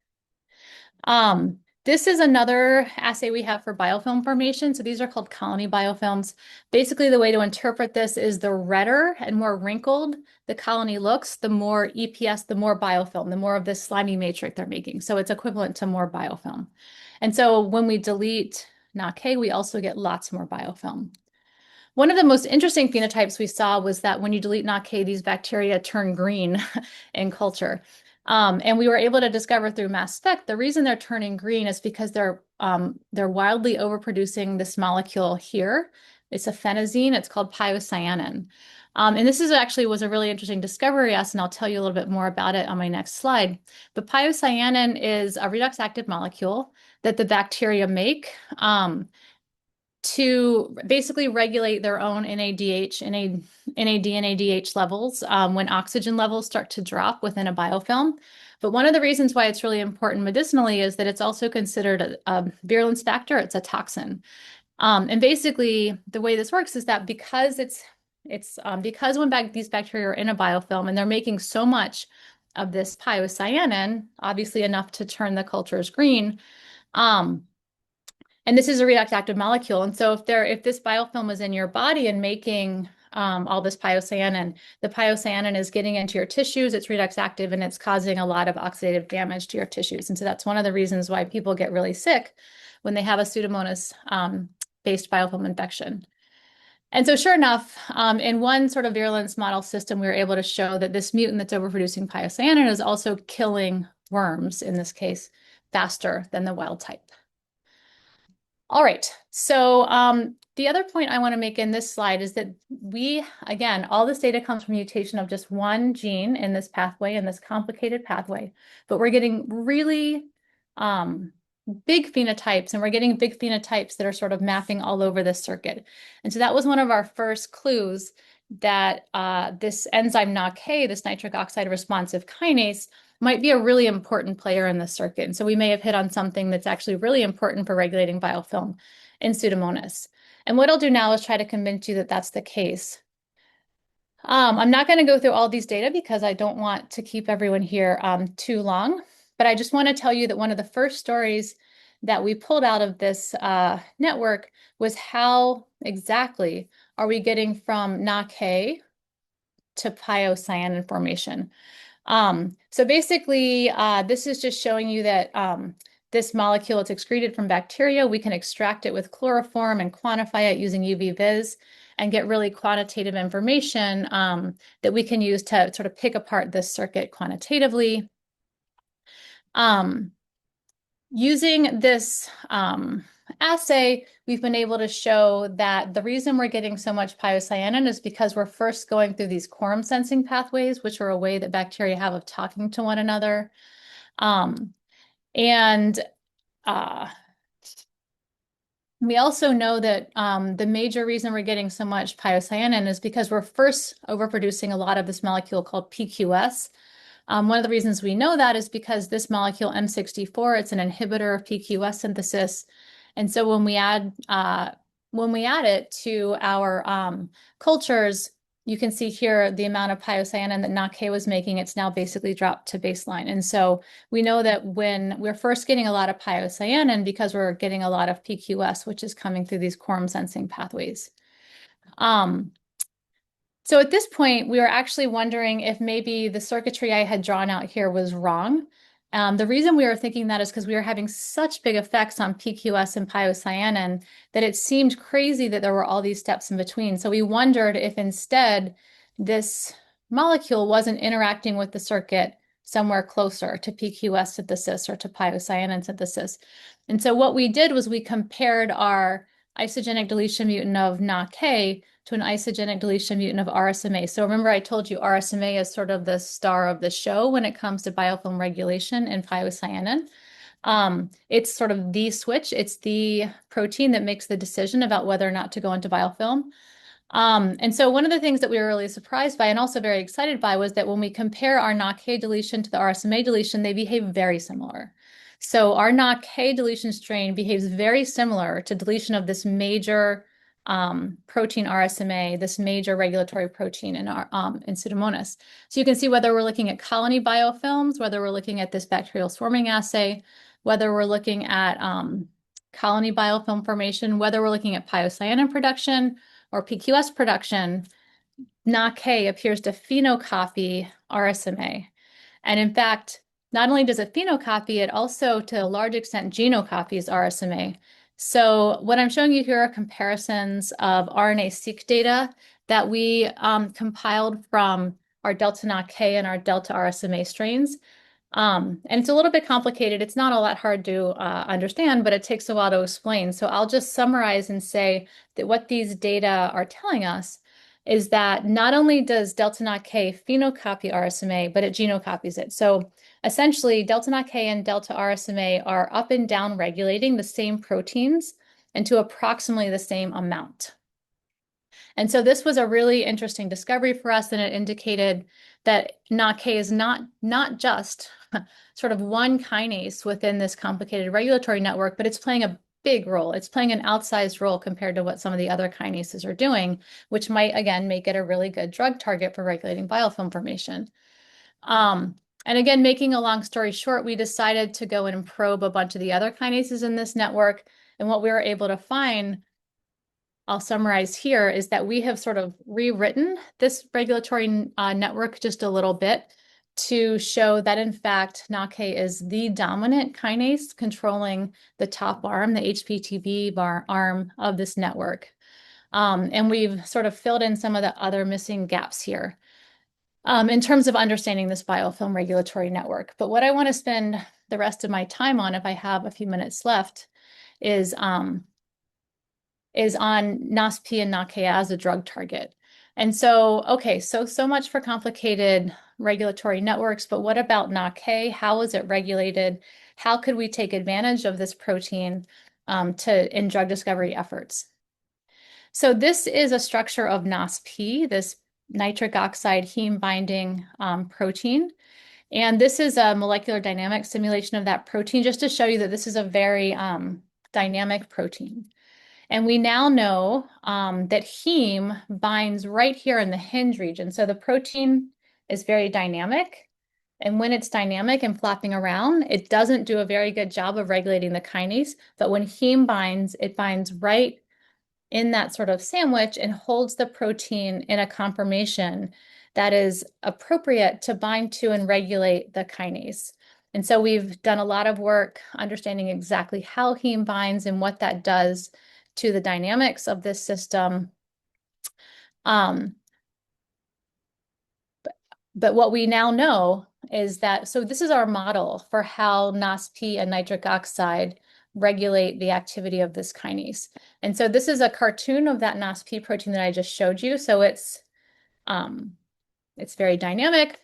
This is another assay we have for biofilm formation. So these are called colony biofilms. Basically, the way to interpret this is the redder and more wrinkled the colony looks, the more EPS, the more biofilm, the more of this slimy matrix they're making. So it's equivalent to more biofilm. And so when we delete NOT-K, we also get lots more biofilm. One of the most interesting phenotypes we saw was that when you delete NOT-K, these bacteria turn green in culture. And we were able to discover through mass spec, the reason they're turning green is because they're wildly overproducing this molecule here. It's a phenazine. It's called piocyanin. And this was a really interesting discovery, yes, and I'll tell you a little bit more about it on my next slide. But piocyanin is a redox active molecule that the bacteria make to basically regulate their own NAD, NADH levels when oxygen levels start to drop within a biofilm. But one of the reasons why it's really important medicinally is that it's also considered a virulence factor. It's a toxin. And basically, the way this works is that because because when these bacteria are in a biofilm and they're making so much of this piocyanin, obviously enough to turn the cultures green, and this is a redox active molecule. And so if this biofilm is in your body and making all this piocyanin, the piocyanin is getting into your tissues, it's redox active, and it's causing a lot of oxidative damage to your tissues. And so that's one of the reasons why people get really sick when they have a Pseudomonas based biofilm infection. And so sure enough, in one sort of virulence model system, we were able to show that this mutant that's overproducing piocyanin is also killing worms, in this case, faster than the wild type. All right, so the other point I want to make in this slide is that again, all this data comes from mutation of just one gene in this pathway, in this complicated pathway, but we're getting really big phenotypes, and we're getting big phenotypes that are sort of mapping all over this circuit. And so that was one of our first clues that this enzyme NOT-K, this nitric oxide responsive kinase, might be a really important player in the circuit. And so we may have hit on something that's actually really important for regulating biofilm in Pseudomonas. And what I'll do now is try to convince you that that's the case. I'm not going to go through all these data because I don't want to keep everyone here too long, but I just want to tell you that one of the first stories that we pulled out of this network was how exactly are we getting from NOT-K to piocyanin formation. So basically, this is just showing you that this molecule, it's excreted from bacteria. We can extract it with chloroform and quantify it using UV-Vis and get really quantitative information that we can use to sort of pick apart this circuit quantitatively. Using this assay, we've been able to show that the reason we're getting so much piocyanin is because we're first going through these quorum sensing pathways, which are a way that bacteria have of talking to one another. We also know that the major reason we're getting so much piocyanin is because we're first overproducing a lot of this molecule called PQS. One of the reasons we know that is because this molecule M64, it's an inhibitor of PQS synthesis. And so when we add it to our cultures, you can see here the amount of piocyanin that NOT-K was making, it's now basically dropped to baseline. And so we know that when we're first getting a lot of piocyanin because we're getting a lot of PQS, which is coming through these quorum sensing pathways. So at this point, we were actually wondering if maybe the circuitry I had drawn out here was wrong. The reason we were thinking that is because we were having such big effects on PQS and piocyanin that it seemed crazy that there were all these steps in between. So we wondered if instead this molecule wasn't interacting with the circuit somewhere closer to PQS synthesis or to piocyanin synthesis. And so what we did was we compared our isogenic deletion mutant of NOT-K to an isogenic deletion mutant of RSMA. So remember I told you RSMA is sort of the star of the show when it comes to biofilm regulation and piocyanin. It's sort of the switch. It's the protein that makes the decision about whether or not to go into biofilm. And so one of the things that we were really surprised by and also very excited by was that when we compare our NOCK deletion to the RSMA deletion, they behave very similar. So our NOCK deletion strain behaves very similar to deletion of this major protein RSMA, this major regulatory protein in our in Pseudomonas. So you can see whether we're looking at colony biofilms, whether we're looking at this bacterial swarming assay, whether we're looking at colony biofilm formation, whether we're looking at piocyanin production or PQS production, NOCK appears to phenocopy RSMA. And in fact, not only does it phenocopy, it also to a large extent genocopies RSMA. So what I'm showing you here are comparisons of RNA-seq data that we compiled from our delta NOCK and our delta RSMA strains. And it's a little bit complicated. It's not all that hard to understand, but it takes a while to explain. So I'll just summarize and say that what these data are telling us is that not only does delta NOCK phenocopy RSMA, but it genocopies it. So essentially, delta NOCK and delta RSMA are up and down regulating the same proteins and to approximately the same amount. And so this was a really interesting discovery for us, and it indicated that NOCK is not just sort of one kinase within this complicated regulatory network, but it's playing a big role. It's playing an outsized role compared to what some of the other kinases are doing, which might, again, make it a really good drug target for regulating biofilm formation. And again, making a long story short, we decided to go and probe a bunch of the other kinases in this network. And what we were able to find, I'll summarize here, is that we have sort of rewritten this regulatory network just a little bit to show that, in fact, NOCK is the dominant kinase controlling the top arm, the HPTB arm of this network. And we've sort of filled in some of the other missing gaps here in terms of understanding this biofilm regulatory network. But what I want to spend the rest of my time on, if I have a few minutes left, is on NOSP and NOCK as a drug target. And so, okay, so much for complicated regulatory networks, but what about NOCK? How is it regulated? How could we take advantage of this protein in drug discovery efforts? So this is a structure of NOSP, this nitric oxide heme binding protein. And this is a molecular dynamic simulation of that protein, just to show you that this is a very dynamic protein. And we now know that heme binds right here in the hinge region. So the protein is very dynamic. And when it's dynamic and flapping around, it doesn't do a very good job of regulating the kinase. But when heme binds, it binds right in that sort of sandwich and holds the protein in a conformation that is appropriate to bind to and regulate the kinase. And so we've done a lot of work understanding exactly how heme binds and what that does to the dynamics of this system. But what we now know is that, so this is our model for how NOSP and nitric oxide regulate the activity of this kinase. And so this is a cartoon of that NOSP protein that I just showed you. So it's very dynamic.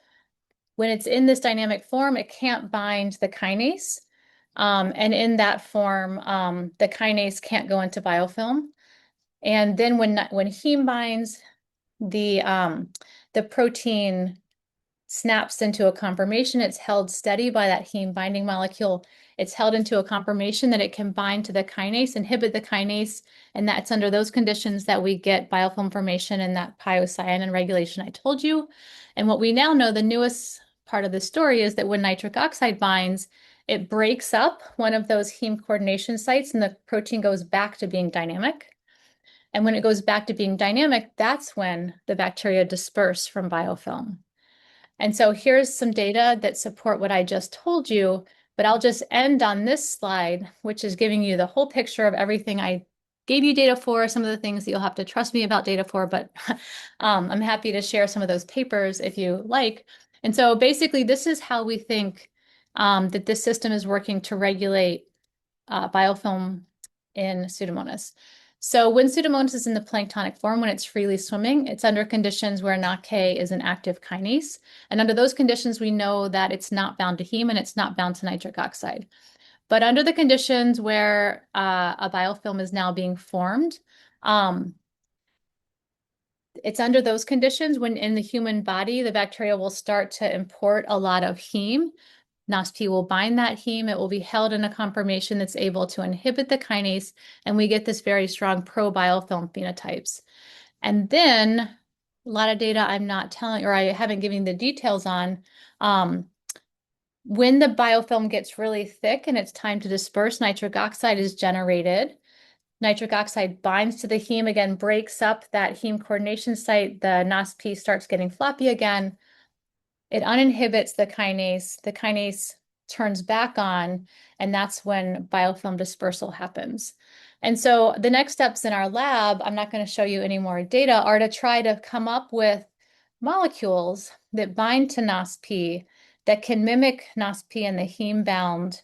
When it's in this dynamic form, it can't bind the kinase. And in that form, the kinase can't go into biofilm. And then when heme binds, the protein snaps into a conformation. It's held steady by that heme binding molecule. It's held into a conformation that it can bind to the kinase, inhibit the kinase, and that's under those conditions that we get biofilm formation and that piocyanin regulation I told you. And what we now know, the newest part of the story, is that when nitric oxide binds, it breaks up one of those heme coordination sites and the protein goes back to being dynamic. And when it goes back to being dynamic, that's when the bacteria disperse from biofilm. And so here's some data that support what I just told you, but I'll just end on this slide, which is giving you the whole picture of everything I gave you data for, some of the things that you'll have to trust me about data for, but I'm happy to share some of those papers if you like. And so basically, this is how we think that this system is working to regulate biofilm in Pseudomonas. So when Pseudomonas is in the planktonic form, when it's freely swimming, it's under conditions where NOCK is an active kinase. And under those conditions, we know that it's not bound to heme and it's not bound to nitric oxide. But under the conditions where a biofilm is now being formed, it's under those conditions when in the human body, the bacteria will start to import a lot of heme. NOS-P will bind that heme. It will be held in a conformation that's able to inhibit the kinase, and we get this very strong pro-biofilm phenotypes. And then a lot of data I'm not telling, or I haven't given the details on. When the biofilm gets really thick and it's time to disperse, nitric oxide is generated. Nitric oxide binds to the heme again, breaks up that heme coordination site. The NOS-P starts getting floppy again. It uninhibits the kinase. The kinase turns back on, and that's when biofilm dispersal happens. And so the next steps in our lab, I'm not going to show you any more data, are to try to come up with molecules that bind to NOS-P that can mimic NOS-P in the heme-bound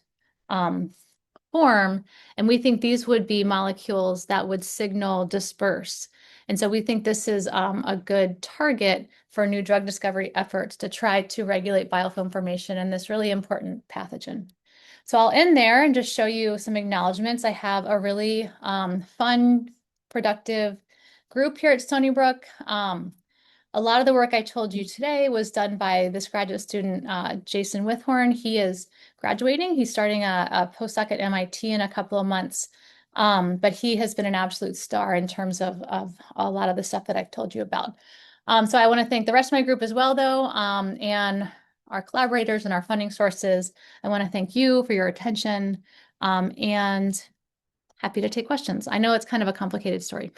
form. And we think these would be molecules that would signal disperse. And so we think this is a good target for new drug discovery efforts to try to regulate biofilm formation in this really important pathogen. So I'll end there and just show you some acknowledgements. I have a really fun, productive group here at Stony Brook. A lot of the work I told you today was done by this graduate student, Jason Withhorn. He is graduating. He's starting a postdoc at MIT in a couple of months. But he has been an absolute star in terms of a lot of the stuff that I've told you about. So I want to thank the rest of my group as well, though, and our collaborators and our funding sources. I want to thank you for your attention, and happy to take questions. I know it's kind of a complicated story.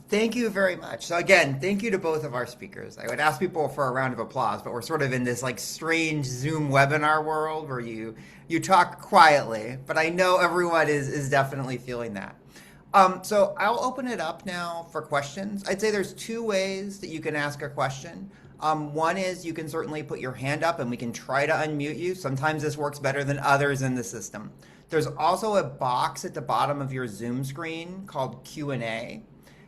Thank you very much. So again, thank you to both of our speakers. I would ask people for a round of applause, but we're sort of in this like strange Zoom webinar world where you talk quietly, but I know everyone is definitely feeling that. So I'll open it up now for questions. I'd say there's two ways that you can ask a question. One is you can certainly put your hand up and we can try to unmute you. Sometimes this works better than others in the system. There's also a box at the bottom of your Zoom screen called Q&A.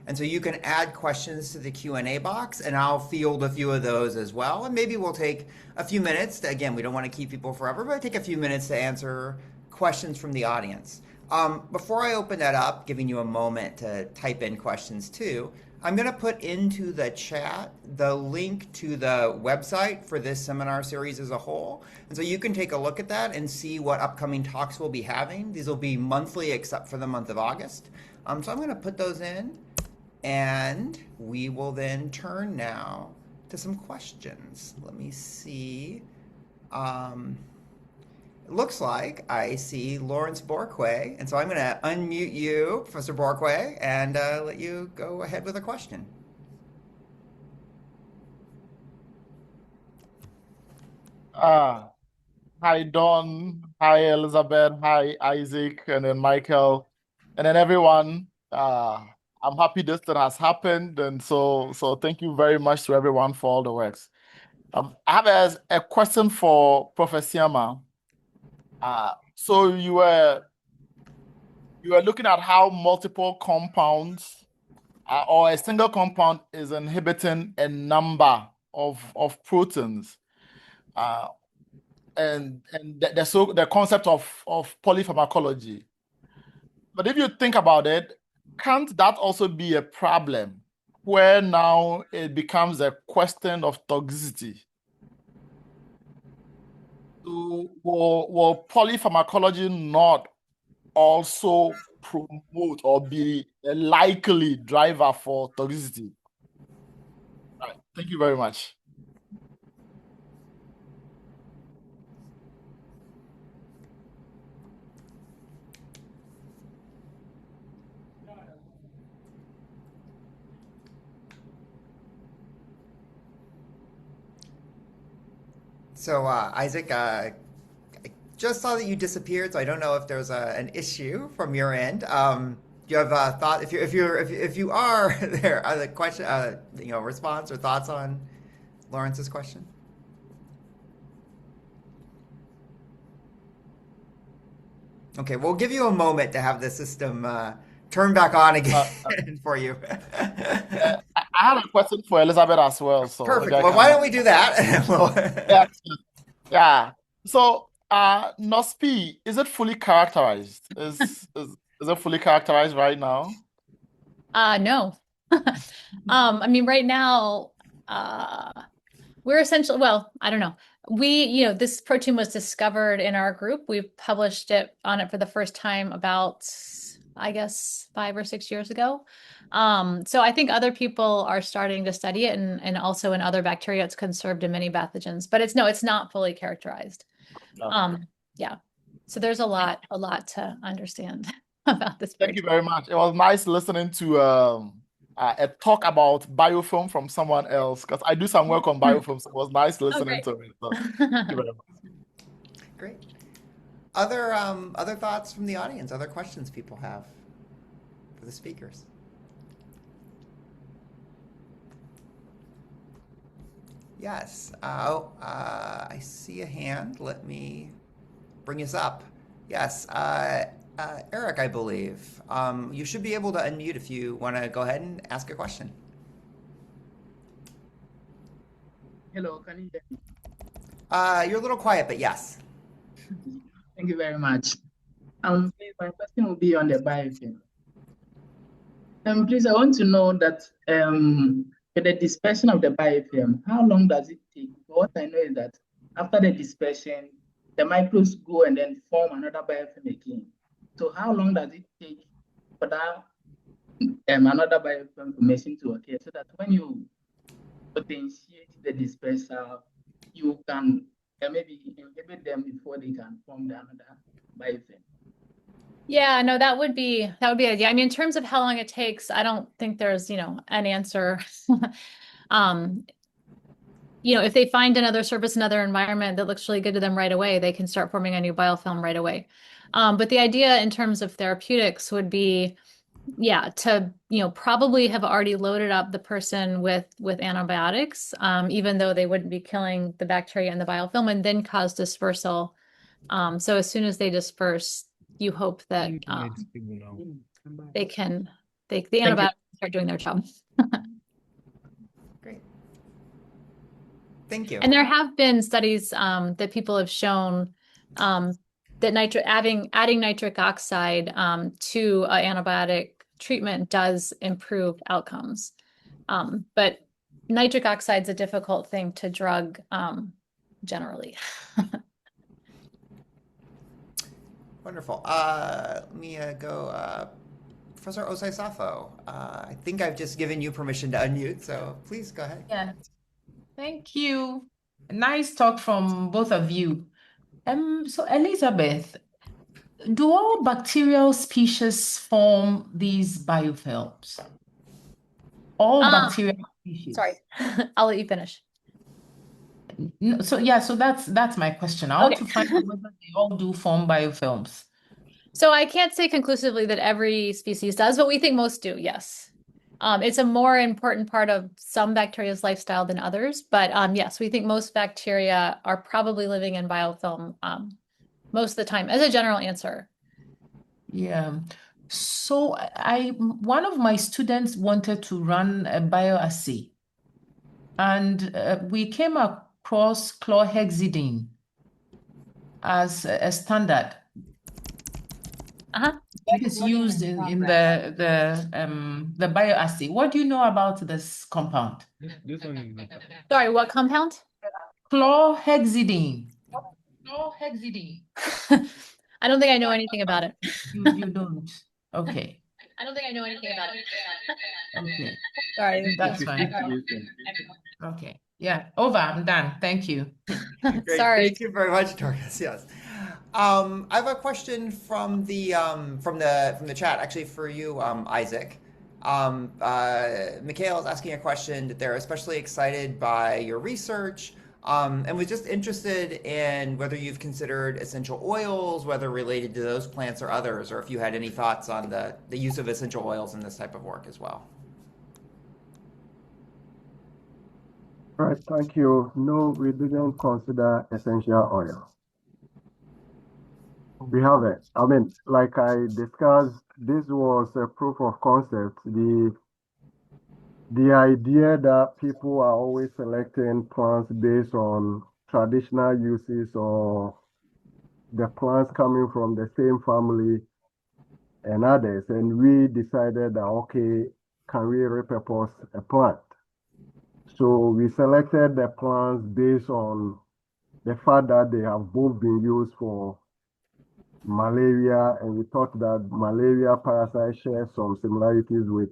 And so you can add questions to the Q&A box, and I'll field a few of those as well. And maybe we'll take a few minutes to, again, we don't want to keep people forever, but take a few minutes to answer questions from the audience. Before I open that up, giving you a moment to type in questions too, I'm going to put into the chat the link to the website for this seminar series as a whole. And so you can take a look at that and see what upcoming talks we'll be having. These will be monthly except for the month of August. So I'm going to put those in. And we will then turn now to some questions. Let me see. It looks like I see Lawrence Borquay. And so I'm going to unmute you, Professor Borquay, and let you go ahead with a question. Hi, Don. Hi, Elizabeth. Hi, Isaac, and then Michael, and then everyone. I'm happy this thing has happened, and so thank you very much to everyone for all the works. I have a question for Prof. Asiamah. So you were looking at how multiple compounds or a single compound is inhibiting a number of proteins, and the concept of polypharmacology. But if you think about it, can't that also be a problem where now it becomes a question of toxicity? So will polypharmacology not also promote or be a likely driver for toxicity? All right, thank you very much. So Isaac, I just saw that you disappeared, so I don't know if there's an issue from your end. Do you have a thought? If you are there, the question, response or thoughts on Lawrence's question? Okay, we'll give you a moment to have the system turn back on again for you. I have a question for Elizabeth as well. So perfect. Well, why don't we do that? Yeah. So NOS-P, is it fully characterized? Is it fully characterized right now? No. I mean, right now, we're essentially, well, I don't know. This protein was discovered in our group. We published on it for the first time about, I guess, 5 or 6 years ago. So I think other people are starting to study it, and also in other bacteria, it's conserved in many pathogens, but it's not fully characterized. Yeah. So there's a lot to understand about this Thank you protein. very much. It was nice listening to a talk about biofilm from someone else, because I do some work on biofilm, so it was nice listening to it. So thank you very much. Great. Other thoughts from the audience? Other questions people have for the speakers? Yes. I see a hand. Let me bring us up. Yes. Eric, I believe. You should be able to unmute if you want to go ahead and ask a question. Hello, can you hear me? You're a little quiet, but yes. Thank you very much. Please, my question will be on the biofilm. Please, I want to know that with the dispersion of the biofilm, how long does it take? What I know is that after the dispersion, the microbes go and then form another biofilm again. So how long does it take for that another biofilm formation to occur, so that when you potentiate the dispersal, you can maybe inhibit them before they can form the another biofilm? Yeah, no, that would be the idea. I mean, in terms of how long it takes, I don't think there's, an answer. If they find another surface, another environment that looks really good to them right away, they can start forming a new biofilm right away. But the idea in terms of therapeutics would be, to, probably have already loaded up the person with antibiotics, even though they wouldn't be killing the bacteria in the biofilm, and then cause dispersal. So as soon as they disperse, you hope that the antibiotics start doing their job. Great. Thank you. And there have been studies that people have shown that adding nitric oxide to antibiotic treatment does improve outcomes. But nitric oxide is a difficult thing to drug generally. Wonderful. Let me go. Professor Osai-Safo, I think I've just given you permission to unmute, so please go ahead. Yeah, thank you. Nice talk from both of you. So Elizabeth, do all bacterial species form these biofilms? All bacterial species. Sorry, I'll let you finish. No, so that's my question. I want to find out whether they all do form biofilms. So I can't say conclusively that every species does, but we think most do, yes. It's a more important part of some bacteria's lifestyle than others, but yes, we think most bacteria are probably living in biofilm most of the time, as a general answer. Yeah. So one of my students wanted to run a bioassay, and we came across chlorhexidine as a standard. That is used in the bioassay. What do you know about this compound? Sorry, what compound? Chlorhexidine. Chlorhexidine. I don't think I know anything about it. You don't. Okay. I don't think I know anything about it. Okay. Sorry. That's fine. Okay. Yeah. Over. I'm done. Thank you. Great. Sorry. Thank you very much, Dorcas. Yes. I have a question from the chat, actually for you, Isaac. Mikhail is asking a question that they're especially excited by your research, and was just interested in whether you've considered essential oils, whether related to those plants or others, or if you had any thoughts on the use of essential oils in this type of work as well. All right, thank you. No, we didn't consider essential oil. We haven't. I mean, like I discussed, this was a proof of concept. The idea that people are always selecting plants based on traditional uses or the plants coming from the same family and others. And we decided that, okay, can we repurpose a plant? So we selected the plants based on the fact that they have both been used for malaria, and we thought that malaria parasite shares some similarities with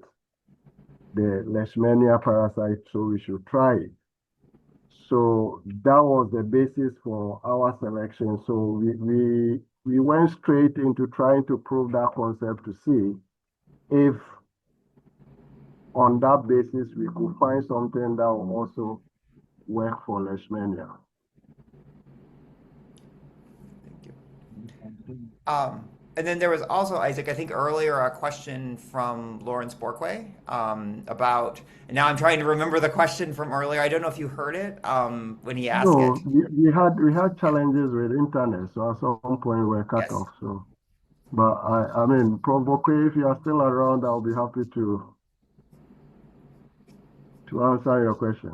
the leishmania parasite, so we should try it. So that was the basis for our selection. So we went straight into trying to prove that concept to see if on that basis we could find something that will also work for leishmania. And then there was also, Isaac, I think earlier a question from Lawrence Borquay about, and now I'm trying to remember the question from earlier. I don't know if you heard it when he asked No, it. we had challenges with internet, so at some point we're cut Yes. off. So, but I mean, Prof. Borquay, if you are still around, I'll be happy to answer your question.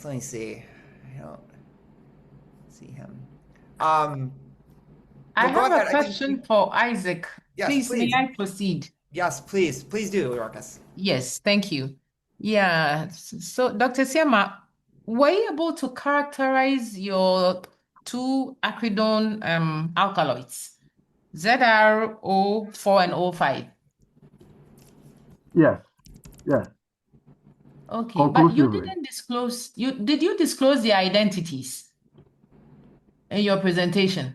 Let me see. I don't see him. I Well, go have ahead. a I think question for Isaac. Yes, Please, may please. I proceed? Yes, please. Please do, Dorcas. Yes, thank you. Yeah, so Dr. Asiamah, were you able to characterize your two acridone alkaloids, ZrO4 and O5? Yes. Okay, but you Conclusively. didn't disclose, did you disclose the identities in your presentation?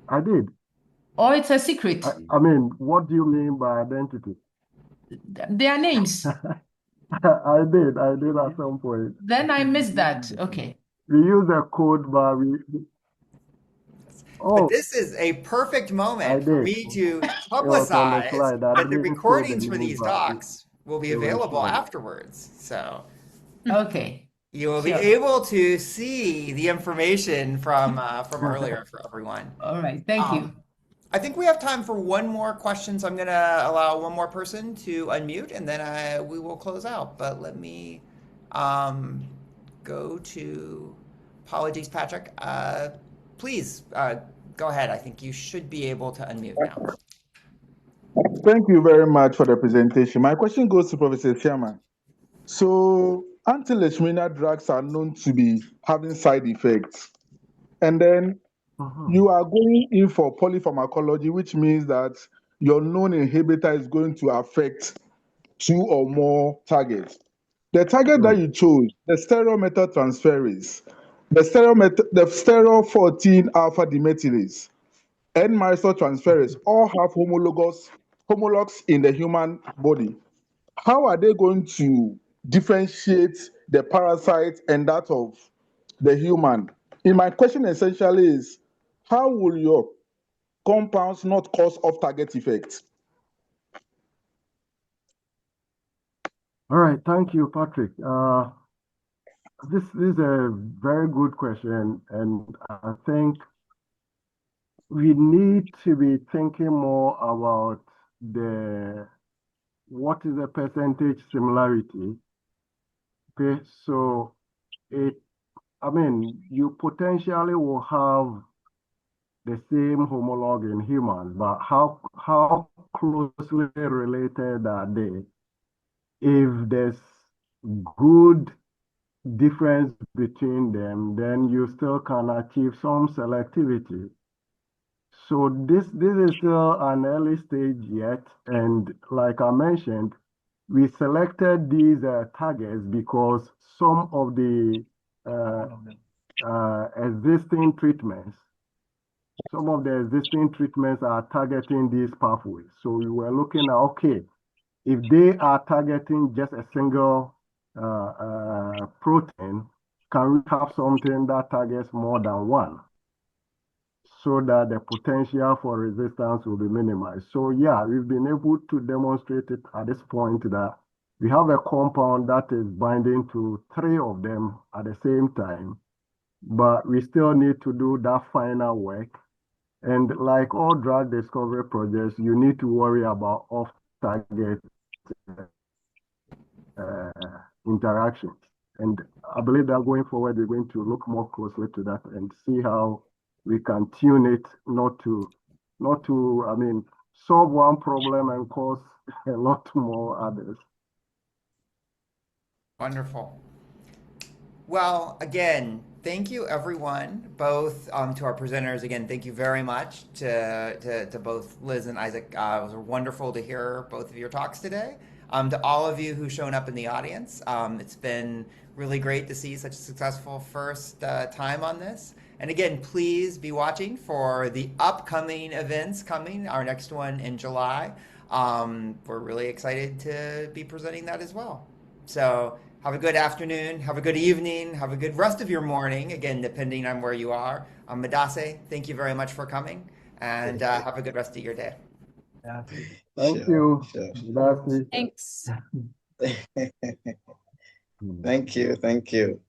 I did. Or it's a secret? I mean, what do you mean by identity? Their names. I did at some point. Then I missed that. Okay. We use a code, but But this is a perfect moment for me to It was on the publicize slide. I that the didn't say recordings the for name, these but talks will be it was available shown. afterwards. So Okay. you will be Sure. able to see the information from earlier for everyone. All right. Thank you. I think we have time for one more question, so I'm going to allow one more person to unmute, and then we will close out. But let me go to, apologies, Patrick. Please go ahead. I think you should be able to unmute now. Thank you very much for the presentation. My question goes to Professor Asiamah. So anti-leishmanial drugs are known to be having side effects. And then you are going in for polypharmacology, which means that your known inhibitor is going to affect two or more targets. The target that you chose, the sterol methyltransferase, the sterol 14 alpha demethylase, and transferase all have homologs in the human body. How are they going to differentiate the parasite and that of the human? In my question essentially is, how will your compounds not cause off-target effects? All right, thank you, Patrick. This is a very good question, and I think we need to be thinking more about what is the percentage similarity. Okay, so you potentially will have the same homolog in humans, but how closely related are they? If there's good difference between them, then you still can achieve some selectivity. So this is still an early stage yet, and like I mentioned, we selected these targets because some of the existing treatments are targeting these pathways. So we were looking at, okay, if they are targeting just a single protein, can we have something that targets more than one, so that the potential for resistance will be minimized? So yeah, we've been able to demonstrate it at this point that we have a compound that is binding to 3 of them at the same time, but we still need to do that final work. And like all drug discovery projects, you need to worry about off-target interactions. And I believe that going forward, we're going to look more closely to that and see how we can tune it not to solve one problem and cause a lot more others. Wonderful. Well, again, thank you everyone, both to our presenters. Again, thank you very much to both Liz and Isaac. It was wonderful to hear both of your talks today. To all of you who've shown up in the audience, it's been really great to see such a successful first time on this. And again, please be watching for the upcoming events coming, our next one in July. We're really excited to be presenting that as well. So have a good afternoon, have a good evening, have a good rest of your morning, again, depending on where you are. Madase, thank you very much for coming, and have a good rest of your day. Thank you. Thanks. Thank you. Thank you.